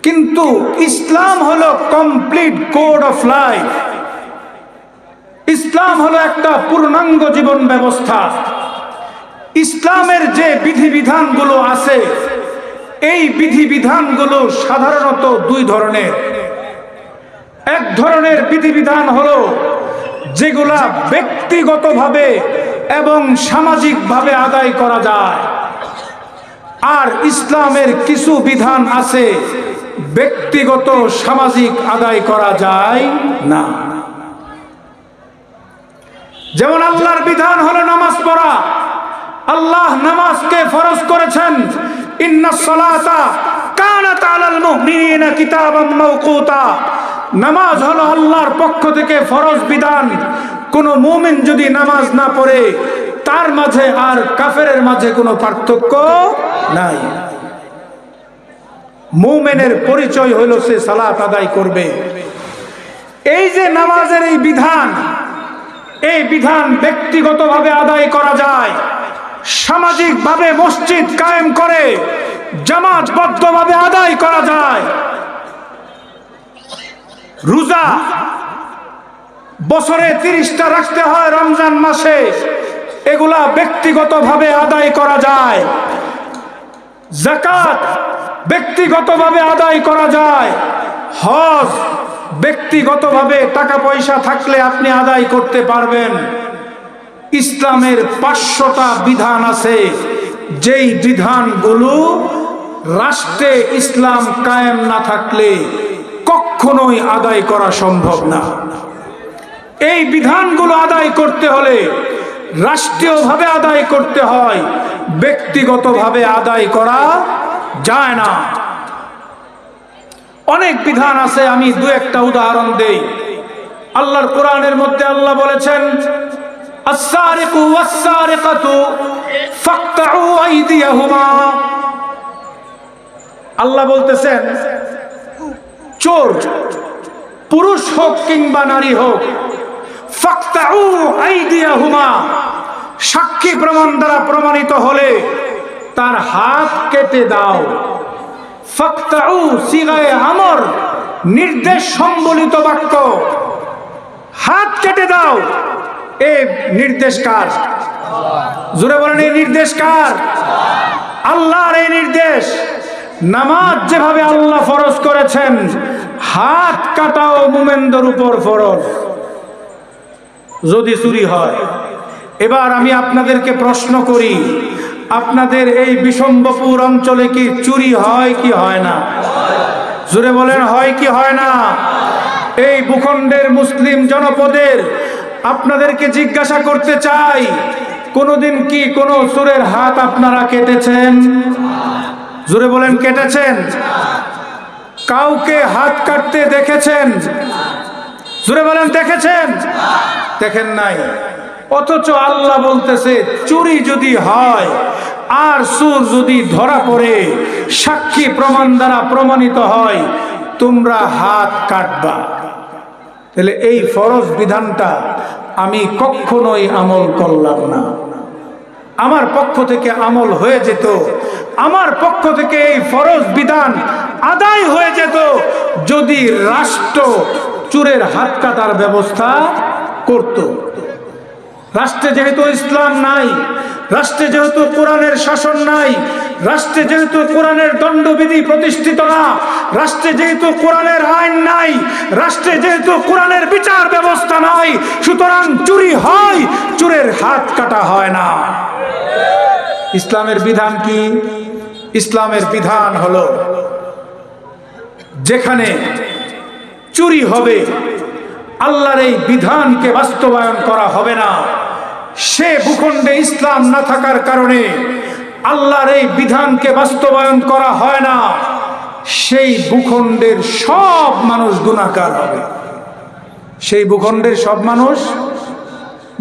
কিন্তু ইসলাম হলো কমপ্লিট কোড অফ লাইফ। ইসলাম হলো একটা পূর্ণাঙ্গ জীবন ব্যবস্থা। ইসলামের যে বিধিবিধানগুলো আছে, এই বিধিবিধানগুলো সাধারণত দুই ধরনের। এক ধরনের বিধিবিধান হলো যেগুলা ব্যক্তিগতভাবে এবং সামাজিকভাবে আদায় করা যায়, আর ইসলামের কিছু বিধান আছে ব্যক্তিগত সামাজিক আদায় করা যায় না। যেমন আল্লাহর বিধান হলো নামাজ পড়া। আল্লাহ নামাজকে ফরজ করেছেন, ইন্নাস সালাতা কানাত আলাল মুমিনিনা কিতাবাম মাওকুতা। নামাজ হলো আল্লাহর পক্ষ থেকে ফরজ বিধান। কোন মুমিন যদি নামাজ না পড়ে, তার মাঝে আর কাফেরের মাঝে কোনো পার্থক্য নাই। মুমিনের পরিচয় হলো সে সালাত আদায় করবে। এই যে নামাজের এই বিধান, এই বিধান ব্যক্তিগতভাবে আদায় করা যায়, সামাজিকভাবে মসজিদ কায়েম করে জামাতবদ্ধভাবে আদায় করা যায়। রোজা বছরে 30টা রাখতে হয় রমজান মাসে, এগুলা ব্যক্তিগতভাবে আদায় করা যায়। যাকাত ব্যক্তিগতভাবে আদায় করা যায়। হজ ব্যক্তিগতভাবে টাকা পয়সা থাকলে আপনি আদায় করতে পারবেন। ইসলামের 500টা বিধান আছে, যেই বিধানগুলো রাষ্ট্রে ইসলাম কায়েম না থাকলে কখনোই আদায় করা সম্ভব না। এই বিধানগুলো আদায় করতে হলে রাষ্ট্রীয়ভাবে আদায় করতে হয়, ব্যক্তিগতভাবে আদায় করা যায় না। অনেক বিধান আছে, আমি দু একটা উদাহরণ দেই। আল্লাহর কোরআনের মধ্যে আল্লাহ বলেছেন, আস-সারিকু ওয়াস-সারিকাতু ফাকতাউ আইদিয়াহুমা। আল্লাহ বলতেছেন, চোর পুরুষ হোক কিংবা নারী হোক, ফাকতাউ আইদিয়াহুমা, সাক্ষী প্রমাণ দ্বারা প্রমাণিত হলে তার হাত কেটে দাও। ফাকতাউ সিগায়ে আমর, নির্দেশ সম্বলিত বাক্য। হাত কেটে দাও, এই নির্দেশ কার? জোরে বলেন, এই নির্দেশ কার? আল্লাহর এই নির্দেশ। নামাজ যেভাবে আল্লাহ ফরজ করেছেন, হাত কাটাও মুমিনদের উপর ফরজ যদি চুরি হয়। এবার আমি আপনাদেরকে প্রশ্ন করি, আপনাদের এই বিশম্বপুর অঞ্চলে কি চুরি হয় কি হয় না? জোরে বলেন, হয় কি হয় না? এই ভূখণ্ডের মুসলিম জনপদের আপনাদেরকে জিজ্ঞাসা করতে চাই, কোনোদিন কি কোনো চোরের হাত আপনারা কেটেছেন? জোরে বলেন, কেটেছেন? কাউকে হাত কাটতে দেখেছেন? জোরে বলেন, দেখেছেন? দেখেন নাই। অথচ আল্লাহ বলতেছে, চুরি যদি হয় আর চোর যদি ধরা পড়ে, সাক্ষী প্রমাণ দ্বারা প্রমাণিত হয়, তোমরা হাত কাটবা। তাহলে এই ফরজ বিধানটা আমি কখনোই আমল করলাম না। আমার পক্ষ থেকে আমল হয়ে যেত, আমার পক্ষ থেকে এই ফরজ বিধান আদায় হয়ে যেত যদি রাষ্ট্র চোরের হাত কাটার ব্যবস্থা করত। রাষ্ট্রে যেহেতু ইসলাম নাই, রাষ্ট্রে যেহেতু কোরআনের শাসন নাই, রাষ্ট্রে যেহেতু কোরআনের দণ্ডবিধি প্রতিষ্ঠিত না, রাষ্ট্রে যেহেতু কোরআনের আইন নাই, রাষ্ট্রে যেহেতু কোরআনের বিচার ব্যবস্থা নাই, সুতরাং চুরি হয়, চোরের হাত কাটা হয় না। ইসলামের বিধান কি? ইসলামের বিধান হলো যেখানে চুরি হবে, আল্লাহর এই বিধানকে বাস্তবায়ন করা হবে না, সে ভূখণ্ডে ইসলাম না থাকার কারণে আল্লাহর এই বিধানকে বাস্তবায়ন করা হয় না, সেই ভূখণ্ডের সব মানুষ গুনাহগার হবে। সেই ভূখণ্ডের সব মানুষ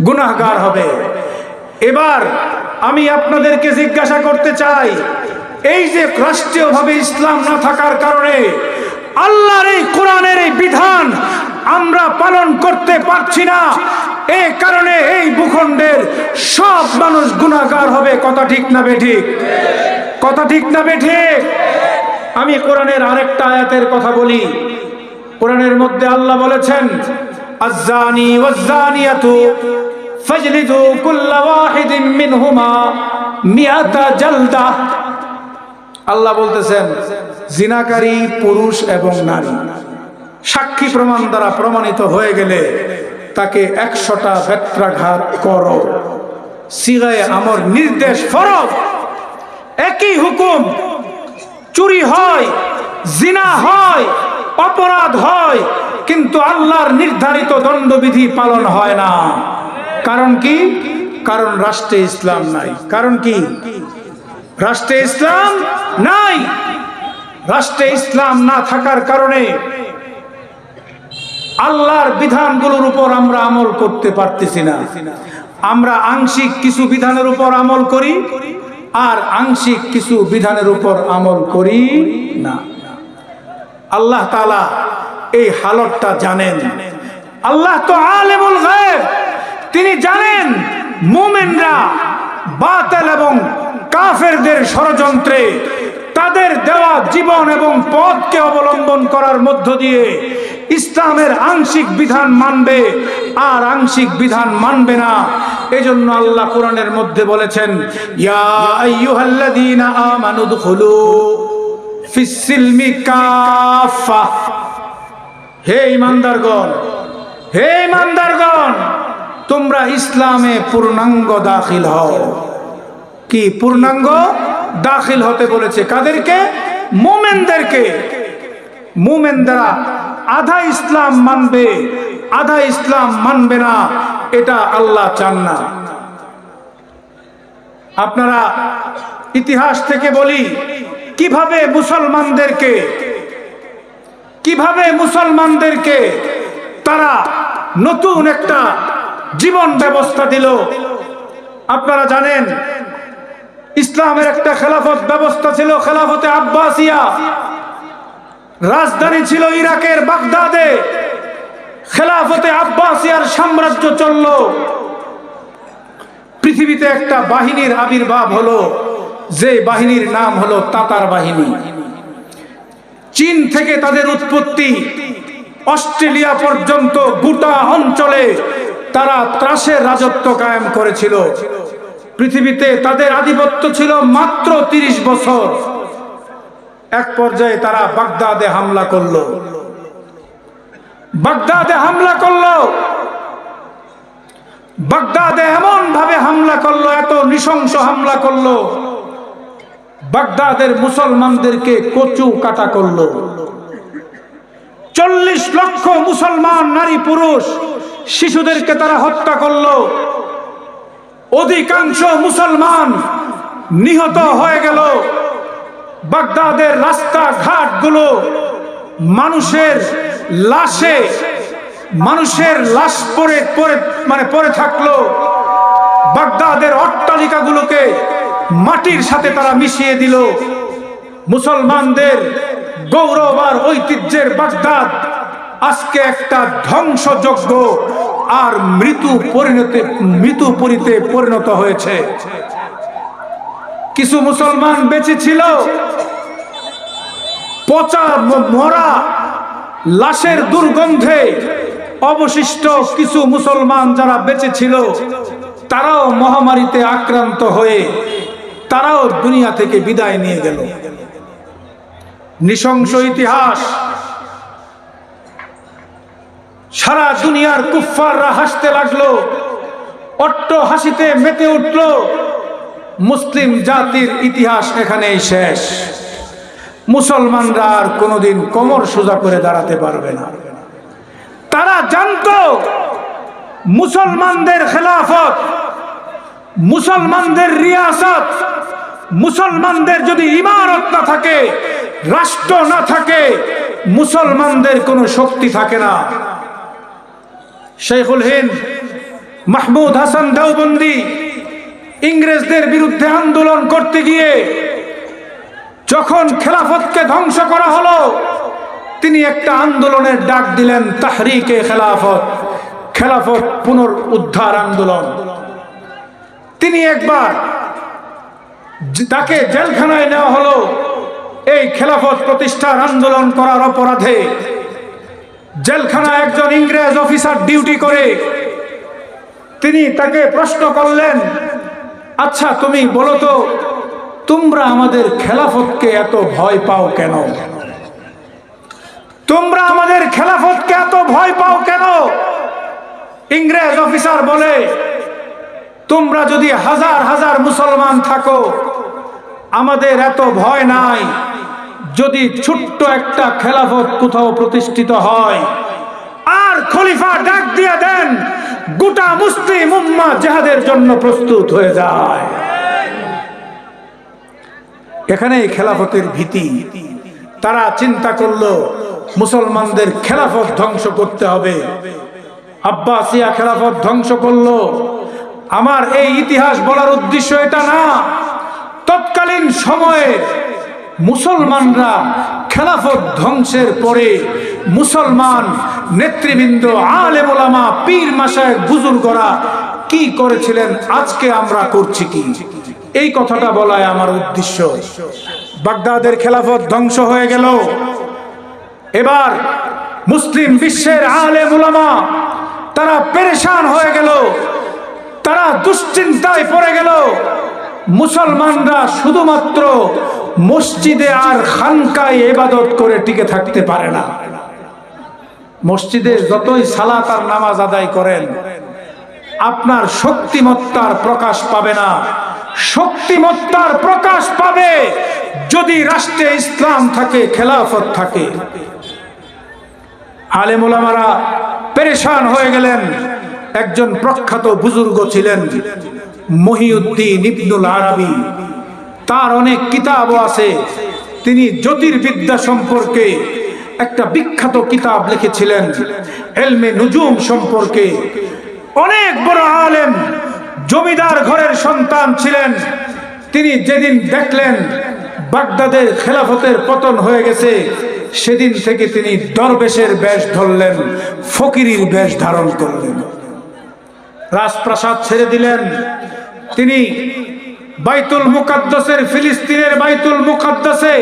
গুনাহগার হবে। এবার আমি আপনাদেরকে জিজ্ঞাসা করতে চাই, এই যে রাষ্ট্রীয়ভাবে ইসলাম না থাকার কারণে আল্লাহর এই কোরআনের এই বিধান আমরা পালন করতে পারছি না, এই কারণে এই ভূখণ্ডের সব মানুষ গুনাহগার হবে। কথা ঠিক না বেঠিক? কথা ঠিক না বেঠিক? আমি কোরআনের আরেকটা আয়াতের কথা বলি। কোরআনের মধ্যে আল্লাহ বলেছেন, আয-যানি ওয়াজ-যানিয়াতু ফাজলিদু কুল্লা ওয়াহিদিন মিনহুমা মিআতা জালদা। আল্লাহ বলতেছেন, জিনাকারী পুরুষ এবং নারী সাক্ষী প্রমাণ দ্বারা প্রমাণিত হয়ে গেলে তাকে 100টা বেত্রাঘাত করো। সিগায়ে আমর, নির্দেশ, ফরজ, একই হুকুম। চুরি হয়, জিনা হয়, অপরাধ হয়, কিন্তু আল্লাহর নির্ধারিত দণ্ডবিধি পালন হয় না। কারণ কি? কারণ রাষ্ট্রে ইসলাম নাই। কারণ কি? রাষ্ট্রে ইসলাম নাই। রাষ্ট্রে ইসলাম না থাকার কারণে আল্লাহর বিধানগুলোর উপর আমরা আমল করতে পারতেছি না। আমরা আংশিক কিছু বিধানের উপর আমল করি আর আংশিক কিছু বিধানের উপর আমল করি না। আল্লাহ তাআলা এই হালতটা জানেন। আল্লাহ তো আলেমুল গায়ব, তিনি জানেন মুমিনরা বাতিল এবং কাফেরদের ষড়যন্ত্রে তাদের দেওয়া জীবন এবং পথকে অবলম্বন করার মধ্য দিয়ে ইসলামের আংশিক বিধান মানবে আর আংশিক বিধান মানবে না। এজন্য আল্লাহ কোরআনের মধ্যে বলেছেন, ইয়া আইয়ুহাল্লাযীনা আমানু দুখুলু ফিস সিলমি কাফা। হে ঈমানদারগণ, হে ঈমানদারগণ, তোমরা ইসলামে পূর্ণাঙ্গ দাখিল হও। কি পূর্ণাঙ্গ দাখিল হতে বলেছে? কাদেরকে? মুমিনদেরকে। মুমিনরা আধা ইসলাম মানবে, আধা ইসলাম মানবে না, এটা আল্লাহ চান না। আপনারা ইতিহাস থেকে বলি, কিভাবে মুসলমানদেরকে তারা নতুন একটা জীবন ব্যবস্থা দিল। আপনারা জানেন, ইসলামের একটা খেলাফত ব্যবস্থা ছিল, খেলাফতে আব্বাসিয়া। রাজধানী ছিল ইরাকের বাগদাদে। খেলাফতে আব্বাসিয়ার সাম্রাজ্য চলল। পৃথিবীতে একটা বাহিনীর আবির্ভাব হলো, যে বাহিনীর নাম হলো তাতার বাহিনী। চীন থেকে তাদের উৎপত্তি, অস্ট্রেলিয়া পর্যন্ত গোটা অঞ্চলে তারা ত্রাসের রাজত্ব কায়েম করেছিল। পৃথিবীতে তাদের আধিপত্য ছিল মাত্র 30 বছর। এক পর্যায়ে তারা বাগদাদে হামলা করলো। বাগদাদে এমন ভাবে হামলা করলো, এত নৃশংস হামলা করলো, বাগদাদের মুসলমানদেরকে কচু কাটা করলো। 40 লক্ষ মুসলমান নারী পুরুষ শিশুদেরকে তারা হত্যা করলো। অধিকাংশ মুসলমান নিহত হয়ে গেল। বাগদাদের রাস্তাঘাটগুলো মানুষের লাশ পড়ে থাকলো। বাগদাদের অট্টালিকাগুলোকে মাটির সাথে তারা মিশিয়ে দিল। মুসলমানদের গৌরব আর ঐতিহ্যের বাগদাদ আজকে একটা ধ্বংসযজ্ঞ আর মৃত্যুপুরীতে পরিণত হয়েছে। কিছু মুসলমান বেঁচে ছিল, পচা মরা লাশের দুর্গন্ধে অবশিষ্ট কিছু মুসলমান যারা বেঁচে ছিল, তারাও মহামারীতে আক্রান্ত হয়ে তারাও তারও দুনিয়া থেকে বিদায় নিয়ে গেল। নৃশংস ইতিহাস। সারা দুনিয়ার কুফফাররা হাসতে লাগলো, অট্ট হাসিতে মেতে উঠল। মুসলিম জাতির ইতিহাস এখানেই শেষ। মুসলমানরা আর কোনোদিন কোমর সোজা করে দাঁড়াতে পারবে না। তারা জানতো মুসলমানদের খেলাফত, মুসলমানদের রিয়াসত, মুসলমানদের যদি ইমারত না থাকে, রাষ্ট্র না থাকে, মুসলমানদের কোনো শক্তি থাকে না। শেখুল হিন্দ মাহমুদ হাসান দেওবন্দি ইংরেজদের বিরুদ্ধে আন্দোলন করতে গিয়ে যখন খেলাফতকে ধ্বংস করা হলো, তিনি একটা আন্দোলনের ডাক দিলেন, তাহরিকে খেলাফত, খেলাফত পুনরুদ্ধার আন্দোলন। তিনি একবার তাকে জেলখানায় নেওয়া হলো এই খেলাফত প্রতিষ্ঠার আন্দোলন করার অপরাধে। জেলখানায় একজন ইংরেজ অফিসার ডিউটি করে। তিনি তাকে প্রশ্ন করলেন, আচ্ছা তুমি বলো তো, তোমরা আমাদের খেলাফতকে এত ভয় পাও কেন? তোমরা আমাদের খেলাফতকে এত ভয় পাও কেন? ইংরেজ অফিসার বলে, তোমরা যদি হাজার হাজার মুসলমান থাকো, আমাদের এত ভয় নাই। যদি ছোট্ট একটা খেলাফত কোথাও প্রতিষ্ঠিত হয় আর খলিফা ডাক দিয়ে দেন, গোটা মুসলিম উম্মাহ জিহাদের জন্য প্রস্তুত হয়ে যায়। এখানে খেলাফতের ভীতি। তারা চিন্তা করলো মুসলমানদের খেলাফত ধ্বংস করতে হবে। আব্বাসিয়া খেলাফত ধ্বংস করলো। আমার এই ইতিহাস বলার উদ্দেশ্য এটা না, তৎকালীন সময়ে মুসলমানরা খেলাফত ধ্বংসের পরে মুসলমান নেতৃবৃন্দ, আলেম ওলামা, পীর মাশায়েখ, বুজুর্গরা কি করেছিলেন, আজকে আমরা করছি কি, এই কথাটা বলাই আমার উদ্দেশ্য। বাগদাদের খেলাফত ধ্বংস হয়ে গেল। এবার মুসলিম বিশ্বের আলেম ওলামা তারা পেরেশান হয়ে গেল, তারা দুশ্চিন্তায় পড়ে গেল। মুসলমানরা শুধুমাত্র মসজিদে আর খানকায় ইবাদত করে টিকে থাকতে পারে না। মসজিদে যতই সালাত আর নামাজ আদায় করেন, আপনার শক্তিমত্তার প্রকাশ পাবে না। শক্তিমত্তার প্রকাশ পাবে যদি রাষ্ট্রে ইসলাম থাকে, খেলাফত থাকে। আলেম ওলামারা পেরেশান হয়ে গেলেন। একজন প্রখ্যাত বুজুর্গ ছিলেন মহিউদ্দিন ইবনুল আরবি। তার অনেক কিতাবও আছে। তিনি জ্যোতির্বিদ্যা সম্পর্কে একটা বিখ্যাত কিতাব লিখেছিলেন, ইলমে নুজুম সম্পর্কে। অনেক বড় আলেম, জমিদার ঘরের সন্তান ছিলেন। তিনি যেদিন দেখলেন বাগদাদের খেলাফতের পতন হয়ে গেছে, সেদিন থেকে তিনি দরবেশের বেশ ধরলেন, ফকিরের বেশ ধারণ করলেন, রাজপ্রাসাদ ছেড়ে দিলেন। তিনি বাইতুল মুকাদ্দাসের, ফিলিস্তিনের বাইতুল মুকাদ্দাসে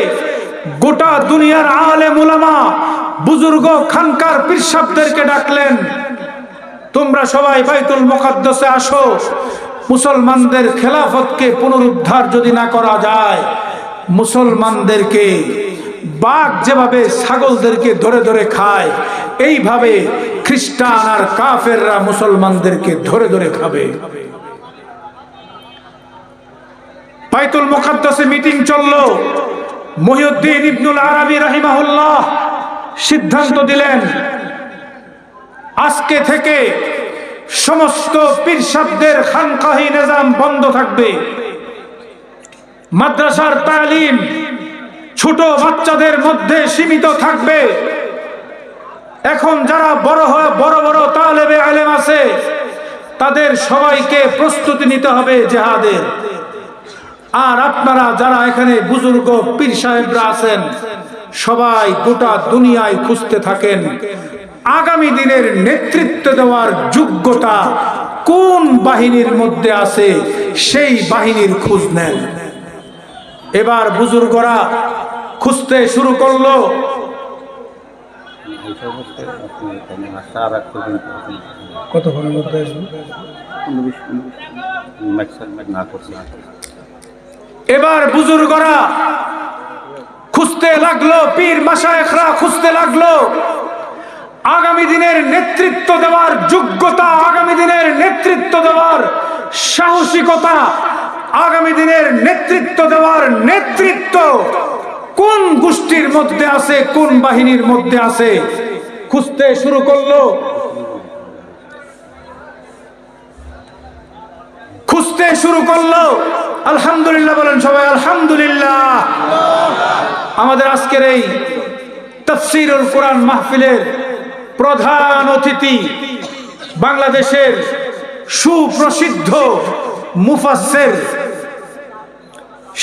গোটা দুনিয়ার আলেম উলামা, বুজুর্গ, খানকার পীর সাহেবদেরকে ডাকলেন, তোমরা সবাই বাইতুল মুকাদ্দাসে আসো। মুসলমানদের খেলাফতকে পুনরুদ্ধার যদি না করা যায়, মুসলমানদেরকে বাঘ যেভাবে ছাগলদেরকে ধরে ধরে খায়, এইভাবে খ্রিস্টান আর কাফেররা মুসলমানদেরকে ধরে ধরে খাবে। বাইতুল মুকাদ্দাসে মিটিং চললো। মহিউদ্দিন ইবনুল আরবি রাহিমাহুল্লাহ সিদ্ধান্ত দিলেন, আজকে থেকে সমস্ত পীর সাহেবদের খানকাহি নিজাম বন্ধ থাকবে। মাদ্রাসার তালিম ছোট বাচ্চাদের মধ্যে সীমিত থাকবে। এখন যারা বড় বড় তালেবে ইলম আছে, তাদের সবাইকে প্রস্তুতি নিতে হবে জিহাদের। আর আপনারা যারা এখানে বুজুর্গ পীর সাহেবরা আছেন, সবাই গোটা দুনিয়ায় খুঁজতে থাকেন আগামী দিনের নেতৃত্ব দেওয়ার যোগ্যতা কোন বাহিনীর মধ্যে আছে, সেই বাহিনীর খোঁজ নেন। এবার বুজুর্গরা খুঁজতে শুরু করলো। কতক্ষণের মধ্যে আসবে? এবার বুজুর্গরা খুঁজতে লাগলো, পীর মাশায়েখরা খুঁজতে লাগলো আগামী দিনের নেতৃত্ব দেওয়ার যোগ্যতা, আগামী দিনের নেতৃত্ব দেওয়ার সাহসিকতা, আগামী দিনের নেতৃত্ব দেওয়ার নেতৃত্ব কোন গোষ্ঠীর মধ্যে আছে, কোন বাহিনীর মধ্যে আছে। খুঁজতে শুরু করলো, খুঁজতে শুরু করলো। আলহামদুলিল্লাহ বলেন সবাই, আলহামদুলিল্লাহ। আমাদের আজকের এই তাফসীরুল কোরআন মাহফিলের প্রধান অতিথি বাংলাদেশের সুপ্রসিদ্ধ মুফাসসির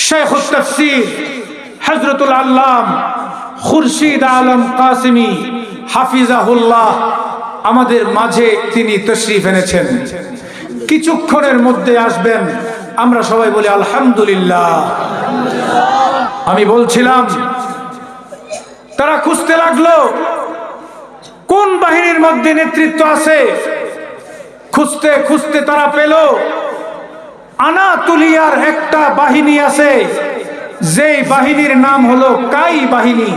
শাইখুত তাফসীর হযরতুল আল্লাম খুরশিদ আলম কাসিমি হাফিজাহুল্লাহ আমাদের মাঝে তিনি তশরিফ এনেছেন। কিছুক্ষণের মধ্যে আসবেন। আমরা সবাই বলি আলহামদুলিল্লাহ। আমি বলছিলাম তারা খুঁজতে লাগলো কোন বাহিনীর মধ্যে নেতৃত্ব আছে। খুঁজতে খুঁজতে তারা পেল আনাতুলিয়ার একটা বাহিনী আছে, যেই বাহিনীর নাম হলো কাই বাহিনী।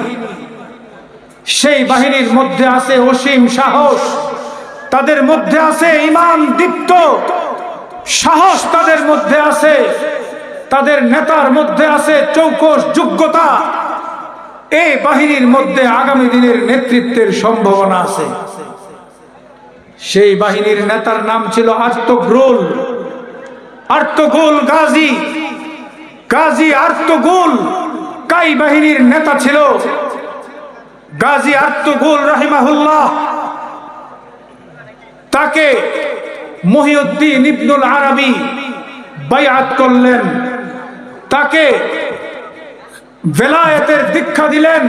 সেই বাহিনীর মধ্যে আছে অসীম সাহস, তাদের মধ্যে আছে ঈমান দীপ্ত সাহস, তাদের মধ্যে আছে, তাদের নেতার মধ্যে আছে চৌকস যোগ্যতা। এই বাহিনীর মধ্যে আগামী দিনের নেতৃত্বের সম্ভাবনা আছে। সেই বাহিনীর নেতার নাম ছিল Ertugrul, Ertugrul Gazi, Gazi Ertugrul Kayi বাহিনীর নেতা ছিল গাজী আর্তুগরুল রাহিমাহুল্লাহ। তাকে মহিউদ্দিন ইবনুল আরবি বাইআত করলেন, তাকে ভেলায়েতের দীক্ষা দিলেন,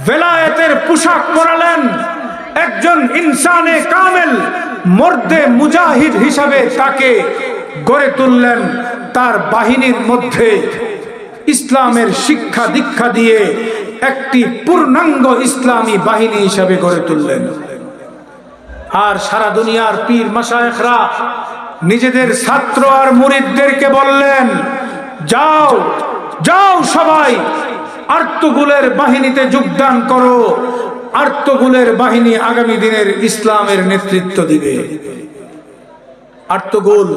ভেলায়েতের পোশাক পরালেন। একজন ইনসানে কামেল মর্দে মুজাহিদ হিসাবে তাকে গড়ে তুললেন। তার বাহিনীর মধ্যে ইসলামের শিক্ষা দীক্ষা দিয়ে একটি পূর্ণাঙ্গ ইসলামী বাহিনী হিসাবে গড়ে তুললেন। আর সারা দুনিয়ার পীর মাশায়েখরা নিজেদের ছাত্র আর মুরিদদেরকে বললেন, যাও যাও সবাই আর্তুগরুলের বাহিনীতে যোগদান করো। আর্তুগরুলের বাহিনী আগামী দিনের ইসলামের নেতৃত্ব দিবে। আর্তুগরুল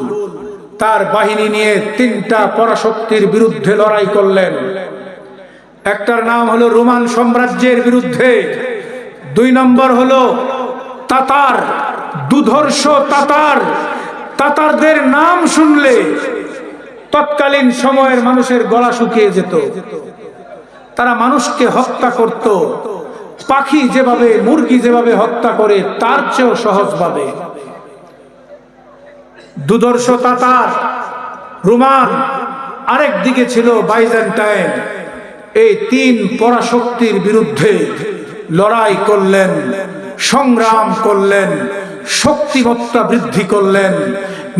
তার বাহিনী নিয়ে তিনটা পরাশক্তির বিরুদ্ধে লড়াই করলেন। একটার নাম হলো রোমান সাম্রাজ্যের বিরুদ্ধে, 2 নম্বর হলো তাতার, দুধর্ষ তাতার। তাতারদের নাম শুনলে তৎকালীন সময়ের মানুষের গলা শুকিয়ে যেত। তারা মানুষকে হত্যা করত পাখি যেভাবে, মুরগি যেভাবে হত্যা করে তার চেয়েও সহজভাবে। দুধর্ষ তাতার, রোমান, আরেক দিকে ছিল বাইজেন্টাইন। এই 3 পরাশক্তির বিরুদ্ধে লড়াই করলেন, সংগ্রাম করলেন, শক্তিমত্তা বৃদ্ধি করলেন,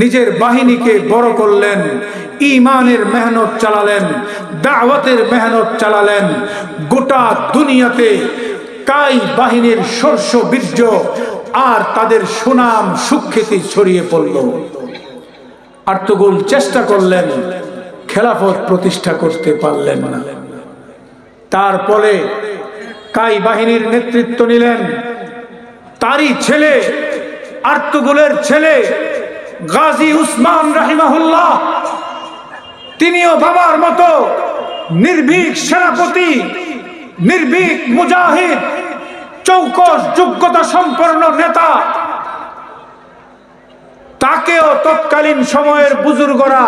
নিজের বাহিনীকে বড় করলেন, ঈমানের মেহনত চালালেন, দাওয়াতের মেহনত চালালেন। গোটা দুনিয়াতে কাই বাহিনীর শস্য বীর্য আর তাদের সুনাম সুখ্যাতি ছড়িয়ে পড়ল। আর্তুগরুল চেষ্টা করলেন, খেলাফত প্রতিষ্ঠা করতে পারলেন না। তারপরে কাই বাহিনীর নেতৃত্ব নিলেন তারই ছেলে, আর্তুগরুলের ছেলে গাজী উসমান রাহিমাহুল্লাহ। তিনিও বাবার মতো নির্ভীক সেনাপতি, নির্ভীক মুজাহিদ, চৌকস যোগ্যতা সম্পন্ন নেতা। তাকেও তৎকালীন সময়ের বুজুর্গরা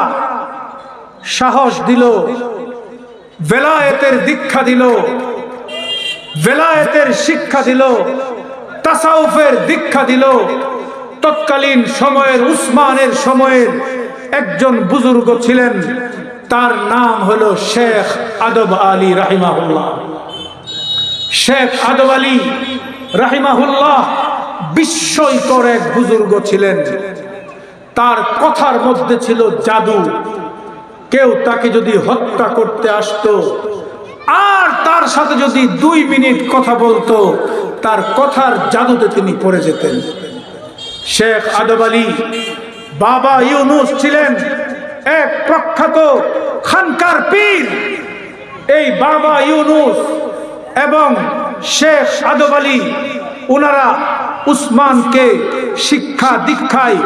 সাহস দিল, ভেলায়েতের দীক্ষা দিল, ভেলায়েতের শিক্ষা দিল, তাসাউফের দীক্ষা দিল। তৎকালীন সময়ের উসমানের সময়ের একজন বুজুর্গ ছিলেন, তার নাম হলো শেখ আদব আলী রাহিমাহুল্লাহ। শেখ আদব আলী রাহিমাহুল্লাহ বিস্ময়কর এক বুজুর্গ ছিলেন। তার কথার মধ্যে ছিল জাদু। কেউ তাকে যদি হত্যা করতে আসতো আর তার সাথে যদি 2 মিনিট কথা বলতো, তার কথার জাদুতে তিনি পড়ে যেতেন। শেখ আদব আলী বাবা ইউনুস ছিলেন, এক প্রখ্যাত খানকার পীর এই বাবা ইউনুস এবং শেখ আদব আলী, ওনারা উসমানকে শিক্ষা দীক্ষায়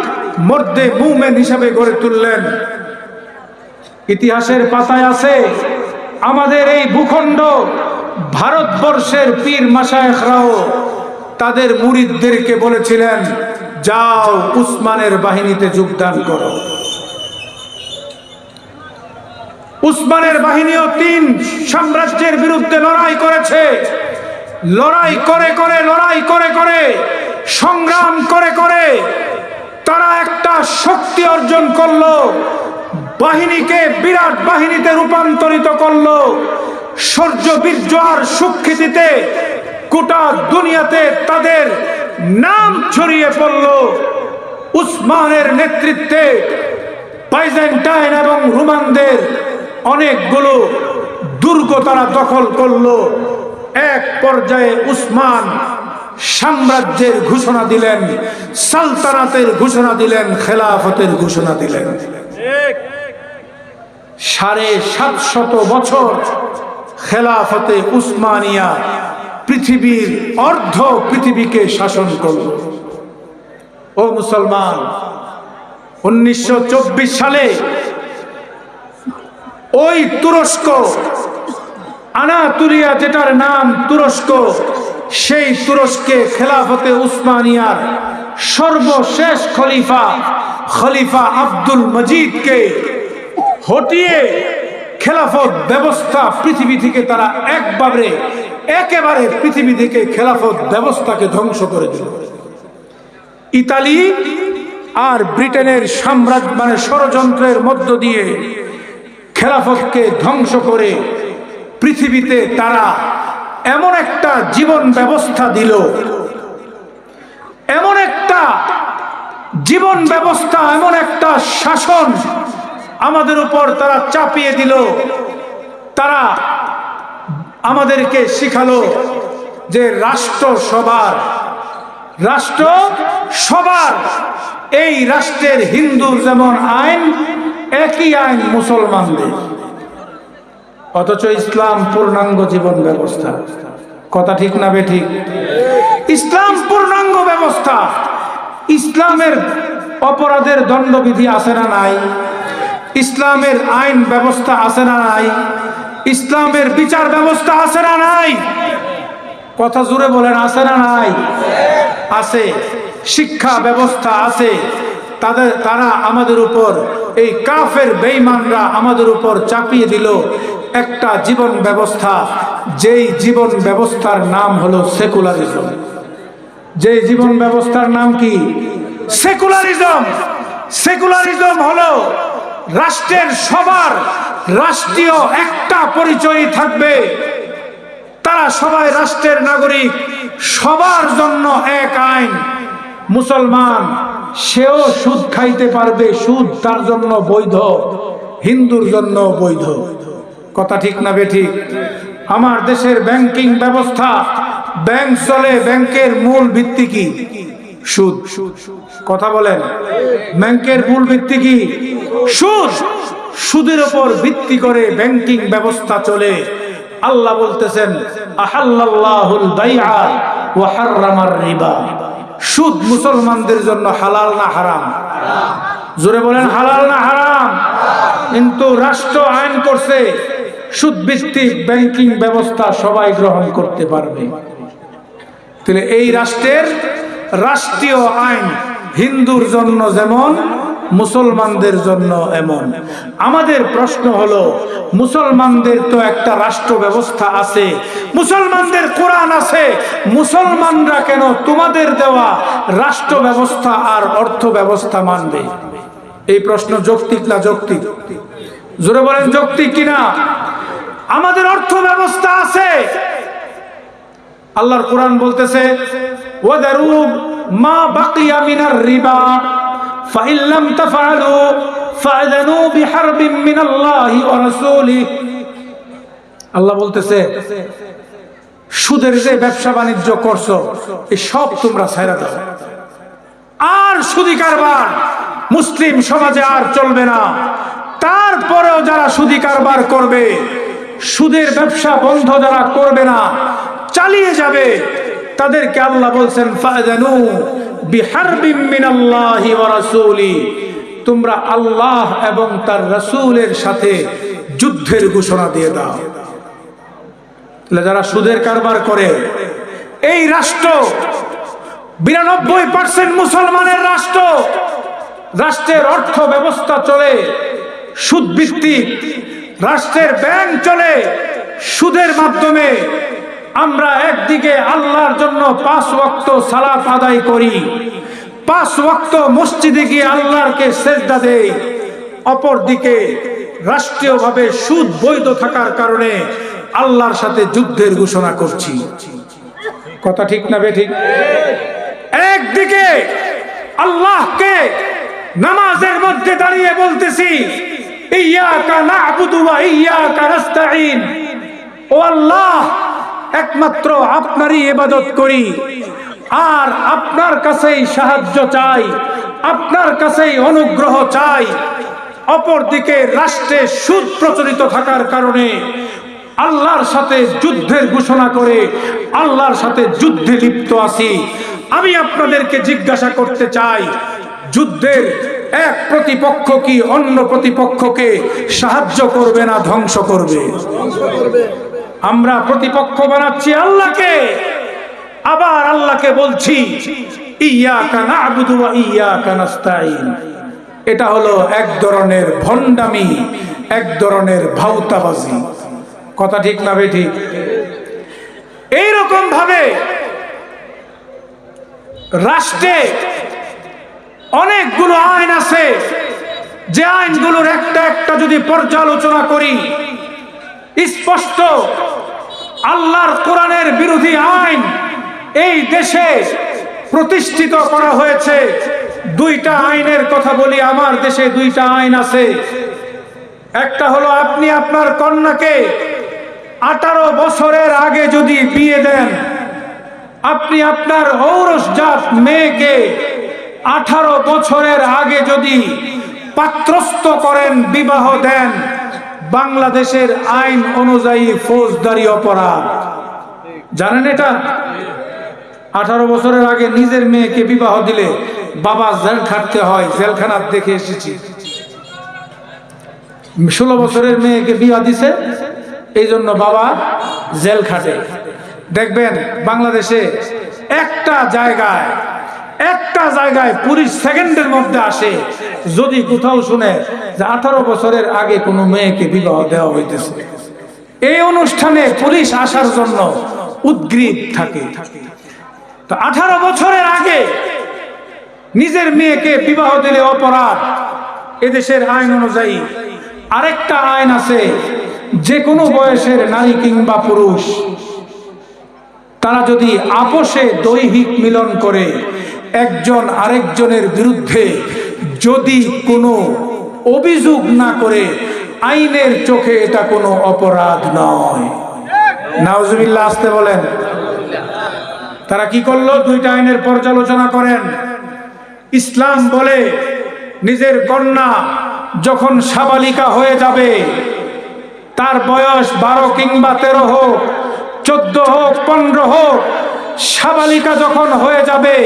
মর্দে মুমেন হিসাবে গড়ে তুললেন। ইতিহাসের পাতায় আছে আমাদের এই ভূখণ্ড ভারতবর্ষের পীর মাশায়েখরাও তাদের মুরিদদেরকে বলেছিলেন, যাও উসমানের বাহিনীতে যোগদান করো। উসমানের বাহিনীও 3 সাম্রাজ্যের বিরুদ্ধে লড়াই করেছে। লড়াই করে করে সংগ্রাম করে তারা একটা শক্তি অর্জন করলো, বাহিনীকে বিরাট বাহিনীতে রূপান্তরিত করলো। শৌর্য বীর্য আর সুখ্যাতিতে গোটা দুনিয়াতে তাদের নাম ছড়িয়ে পড়ল। উসমানের নেতৃত্বে বাইজেন্টাইন এবং রোমানদের অনেকগুলো দুর্গ তারা দখল করলো। এক পর্যায়ে উসমান সাম্রাজ্যের ঘোষণা দিলেন, সালতানাতের ঘোষণা দিলেন, খেলাফতের ঘোষণা দিলেন। 750 বছর খেলাফতে উসমানিয়া পৃথিবীর অর্ধ পৃথিবীকে শাসন করল। ও মুসলমান, 1924 সালে ওই তুরস্ক, আনাতুলিয়া যেটার নাম তুরস্ক, সেই তুরস্কে খেলাফতে উসমানিয়ার সর্বশেষ খলিফা আব্দুল মজিদকে হটিয়ে খেলাফত ব্যবস্থা পৃথিবী থেকে তারা একেবারে পৃথিবী থেকে খেলাফত ব্যবস্থাকে ধ্বংস করে দিল। ইতালি আর ব্রিটেনের সাম্রাজ্য ষড়যন্ত্রের মধ্য দিয়ে খেলাফতকে ধ্বংস করে পৃথিবীতে তারা এমন একটা জীবন ব্যবস্থা দিল, এমন একটা জীবন ব্যবস্থা, এমন একটা শাসন আমাদের উপর তারা চাপিয়ে দিল। তারা আমাদেরকে শিখালো যে রাষ্ট্র সবার, এই রাষ্ট্রের হিন্দুর যেমন আইন, একই আইন মুসলমানদের। অথচ ইসলাম পূর্ণাঙ্গ জীবন ব্যবস্থা। কথা ঠিক না বেঠিক? ইসলাম পূর্ণাঙ্গ ব্যবস্থা। ইসলামের অপরাধের দণ্ডবিধি আছে না নাই? ইসলামের আইন ব্যবস্থা আছে না নাই? ইসলামের বিচার ব্যবস্থা আছে না নাই? কথা জুড়ে বলেন, আছে না নাই? আছে। শিক্ষা ব্যবস্থা আছে। তারা আমাদের উপর, এই কাফের বেঈমানরা আমাদের উপর চাপিয়ে দিল একটা জীবন ব্যবস্থা, যেই জীবন ব্যবস্থার নাম হলো সেকুলারিজম। যে জীবন ব্যবস্থার নাম কি? সেকুলারিজম। সেকুলারিজম হলো রাষ্ট্রের সবার রাষ্ট্রীয় একটা পরিচয় থাকবে, তারা সবাই রাষ্ট্রের নাগরিক, সবার জন্য এক আইন। মুসলমান সেও সুদ খাইতে পারবে, সুদ তার জন্য বৈধ, হিন্দুর জন্য বৈধ। কথা ঠিক না বেঠিক? আমার দেশের ব্যাংকিং ব্যবস্থা, ব্যাংক চলে, ব্যাংকের মূল ভিত্তি কি? সুদ। কথা বলেন, ব্যাংকের মূল ভিত্তি কি? সুদ। সুদের উপর ভিত্তি করে ব্যাংকিং ব্যবস্থা চলে। আল্লাহ বলতেছেন, আহাল্লাল্লাহুল বাইআ ওয়া হাররামার রিবা। সুদ মুসলমানদের জন্য হালাল না হারাম? জোরে বলেন, হালাল না হারাম? কিন্তু রাষ্ট্র আইন করছে সুদ ভিত্তিক ব্যাংকিং ব্যবস্থা সবাই গ্রহণ করতে পারবে। তাহলে এই রাষ্ট্রের রাষ্ট্রীয় আইন হিন্দুর জন্য যেমন, মুসলমানদের জন্য এমন। আমাদের প্রশ্ন হলো, মুসলমানদের তো একটা রাষ্ট্র ব্যবস্থা আছে, মুসলমানদের কোরআন আছে, মুসলমানরা কেন তোমাদের দেওয়া রাষ্ট্র ব্যবস্থা আর অর্থ ব্যবস্থা মানবে? এই প্রশ্ন যৌক্তিক না যৌক্তিক? জোরে বলেন, যৌক্তিক কিনা? আমাদের অর্থ ব্যবস্থা আছে। আল্লাহর কোরআন বলতেছে, ওয়াদারু মা বাকিয়া মিনার রিবা ফাইন লাম তাফআলু ফাআযানু বিহারবিন মিনাল্লাহি ওয়া রাসূলিহি। আল্লাহ বলতেছে, সুদের যে ব্যবসা বাণিজ্য করছো, এই সব তোমরা ছাইড়া দাও। আর সুদি কারবার মুসলিম সমাজে আর চলবে না। তারপরেও যারা সুদি কারবার করবে, সুদের ব্যবসা বন্ধ যারা করবে না, চালিয়ে যাবে, তাদেরকে আল্লাহ বলছেন ফাযানু বিহারবিম মিনাল্লাহি ওয়া রাসূলি, তোমরা আল্লাহ এবং তার রাসূলের সাথে যুদ্ধের ঘোষণা দিয়ে দাও। যারা সুদের কারবার করে, এই রাষ্ট্র 92% মুসলমানের রাষ্ট্র, রাষ্ট্রের অর্থ ব্যবস্থা চলে সুদ ভিত্তিক, রাষ্ট্রের ব্যাংক চলে সুদের মাধ্যমে। আমরা একদিকে আল্লাহর জন্য 5 ওয়াক্ত সালাত আদায় করি, 5 ওয়াক্ত মসজিদে গিয়ে আল্লাহকে সেজদা দেই, অপরদিকে রাষ্ট্রীয়ভাবে সুদ বৈধ থাকার কারণে আল্লাহর সাথে যুদ্ধের ঘোষণা করছি। কথা ঠিক না বেঠিক? একদিকে আল্লাহকে নামাজের মধ্যে দাঁড়িয়ে বলতেছি ইয়্যাকা না'বুদু ওয়া ইয়্যাকা নাস্তাঈন, ও আল্লাহ একমাত্র আপনারই ইবাদত করি আর আপনার কাছেই সাহায্য চাই, আপনার কাছেই অনুগ্রহ চাই। অপরদিকে রাষ্ট্রে সুদ প্রচলিত থাকার কারণে আল্লাহর সাথে যুদ্ধের ঘোষণা করে আল্লাহর সাথে যুদ্ধে লিপ্ত আছি। আমি আপনাদেরকে জিজ্ঞাসা করতে চাই, যুদ্ধের এক প্রতিপক্ষ কি অন্য প্রতিপক্ষকে সাহায্য করবে না ধ্বংস করবে? আমরা প্রতিপক্ষ বানাচ্ছি আল্লাহকে, আবার আল্লাহকে বলছি ইয়্যাকা না'বুদু ওয়া ইয়্যাকা নাস্তাঈন। এটা হলো এক ধরনের ভণ্ডামি, এক ধরনের ভাউতাবাজি। কথা ঠিক না বেঠিক? এইরকম ভাবে রাষ্ট্রে অনেকগুলো আইন আছে, যে আইনগুলোর একটা একটা যদি পর্যালোচনা করি, স্পষ্ট আল্লাহর কোরআনের বিরোধী আইন এই দেশে প্রতিষ্ঠিত করা হয়েছে। 2টা আইনের কথা বলি, আমার দেশে 2টা আইন আছে। একটা হলো আপনি আপনার কন্যাকে 18 বছরের আগে যদি বিয়ে দেন, আপনি আপনার ঔরসজাত মেয়েকে 18 বছরের আগে যদি পাত্রস্থ করেন, বিবাহ দেন, বাংলাদেশের আইন অনুযায়ী ফৌজদারি অপরাধ। জানেন এটা? 18 বছরের আগে নিজের মেয়েকে বিবাহ দিলে বাবা জেল খাটতে হয়। জেলখানার দেখে এসেছি। 16 বছরের মেয়েকে বিয়া দিছে, এই জন্য বাবা জেল খাটে। দেখবেন বাংলাদেশে একটা জায়গায় পুলিশ সেকেন্ডের মধ্যে আসে যদি কোথাও শুনে যে 18 বছরের আগে কোনো মেয়েকে বিবাহ দেওয়া হইতেছে। এই অনুষ্ঠানে পুলিশ আসার জন্য উদ্গ্রীব থাকে। তো 18 বছরের আগে নিজের মেয়েকে বিবাহ দিলে অপরাধ এদেশের আইন অনুযায়ী। আরেকটা আইন আছে, যে কোনো বয়সের নারী কিংবা পুরুষ তারা যদি আপোষে দৈহিক মিলন করে, একজন আরেকজনের বিরুদ্ধে যদি কোনো অভিযোগ না করে, আইনের চোখে এটা কোনো অপরাধ নয়। নাউজুবিল্লাহ, আসতে বলেন। তারা কি করলো? 2টা আইনের পর্যালোচনা করেন। ইসলাম বলে নিজের কন্যা যখন সাবালিকা হয়ে যাবে, তার বয়স 12 কিংবা 13 হোক, 14 হোক, 15 হোক, সাবালিকা যখন হয়ে যাবে,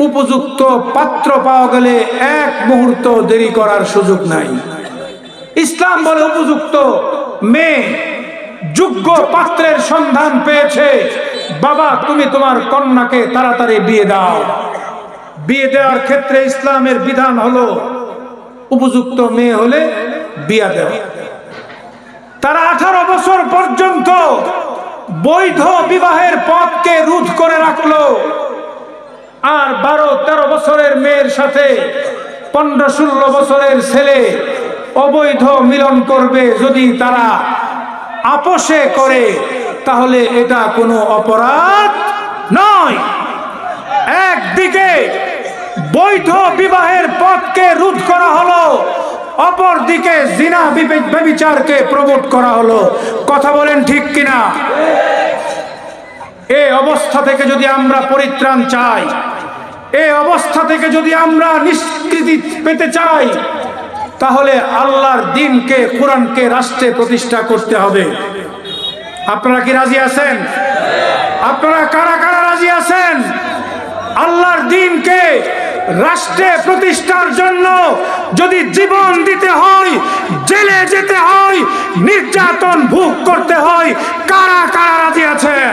উপযুক্ত পাত্র পাওয়া গেলে 1 মুহূর্ত দেরি করার সুযোগ নাই। ইসলাম বলে উপযুক্ত মেয়ে যোগ্য পাত্রের সন্ধান পেয়েছে, বাবা তুমি তোমার কন্যাকে তাড়াতাড়ি বিয়ে দাও। বিয়ে দেওয়ার ক্ষেত্রে ইসলামের বিধান হলো উপযুক্ত মেয়ে হলে বিয়ে দেওয়া। তারা 18 বছর পর্যন্ত বৈধ বিবাহের পথকে রোধ করে রাখলো, আর 12-13 বছরের মেয়ের সাথে 15-16 বছরের ছেলে অবৈধ মিলন করবে। যদি তারা আপোষে করে তাহলে এটা কোনো অপরাধ নয়। একদিকে বৈধ বিবাহের পথকে রোধ করা হলো, অপরদিকে জিনা ব্যভিচারকে প্রমোট করা হলো। কথা বলেন ঠিক কিনা? এই অবস্থা থেকে যদি আমরা পরিত্রাণ চাই, এই অবস্থা থেকে যদি আমরা নিষ্কৃতি পেতে চাই, তাহলে আল্লাহর দ্বীনকে, কোরআনকে রাষ্ট্রে প্রতিষ্ঠা করতে হবে। আপনারা কি রাজি আছেন? আপনারা কারা কারা রাজি আছেন? আল্লাহর দ্বীনকে রাষ্ট্রে প্রতিষ্ঠার জন্য যদি জীবন দিতে হয়, জেলে যেতে হয়, নির্যাতন ভোগ করতে হয়, কারা কারা রাজি আছেন?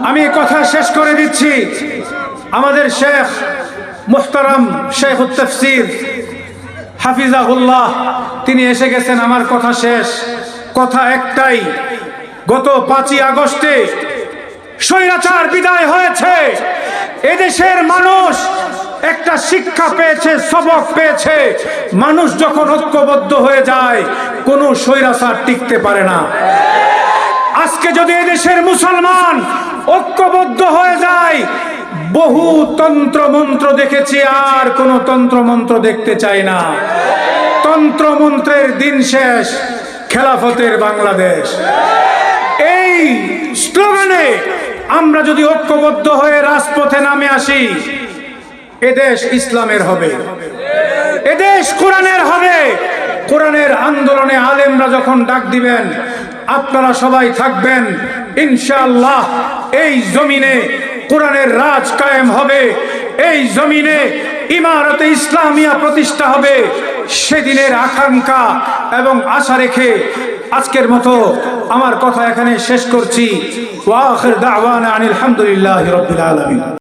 আমি কথা শেষ করে দিচ্ছি। আমাদের শেখ মুহতারাম শেখুত তাফসীর হাফিজাহুল্লাহ তিনি এসে গেছেন। আমার কথা শেষ, কথা একটাই, গত 5ই আগস্টে স্বৈরাচার বিদায় হয়েছে। এদেশের মানুষ একটা শিক্ষা পেয়েছে, সবক পেয়েছে। মানুষ যখন ঐক্যবদ্ধ হয়ে যায়, কোনো স্বৈরাচার টিকতে পারে না। আজকে যদি এদেশের মুসলমান ঐক্যবদ্ধ হয়ে যায়, বহু তন্ত্র মন্ত্র দেখেছি, আর কোন তন্ত্র মন্ত্র দেখতে চাই না। তন্ত্র মন্ত্রের দিন শেষ, খেলাফতের বাংলাদেশ। এই স্লোগানে আমরা যদি ঐক্যবদ্ধ হয়ে রাজপথে নামে আসি, এদেশ ইসলামের হবে, এদেশ কোরআনের হবে। কোরআনের আন্দোলনে আলেমরা যখন ডাক দিবেন, আপনারা সবাই থাকবেন, ইনশাআল্লাহ এই জমিনে কোরআনের রাজ কায়েম হবে, এই জমিনে ইমারতে ইসলামিয়া প্রতিষ্ঠা হবে। সেদিনের আকাঙ্ক্ষা এবং আশা রেখে আজকের মতো আমার কথা এখানে শেষ করছি। ওয়া আখির দাওয়ানা আনিল হামদুলিল্লাহি রাব্বিল আলামিন।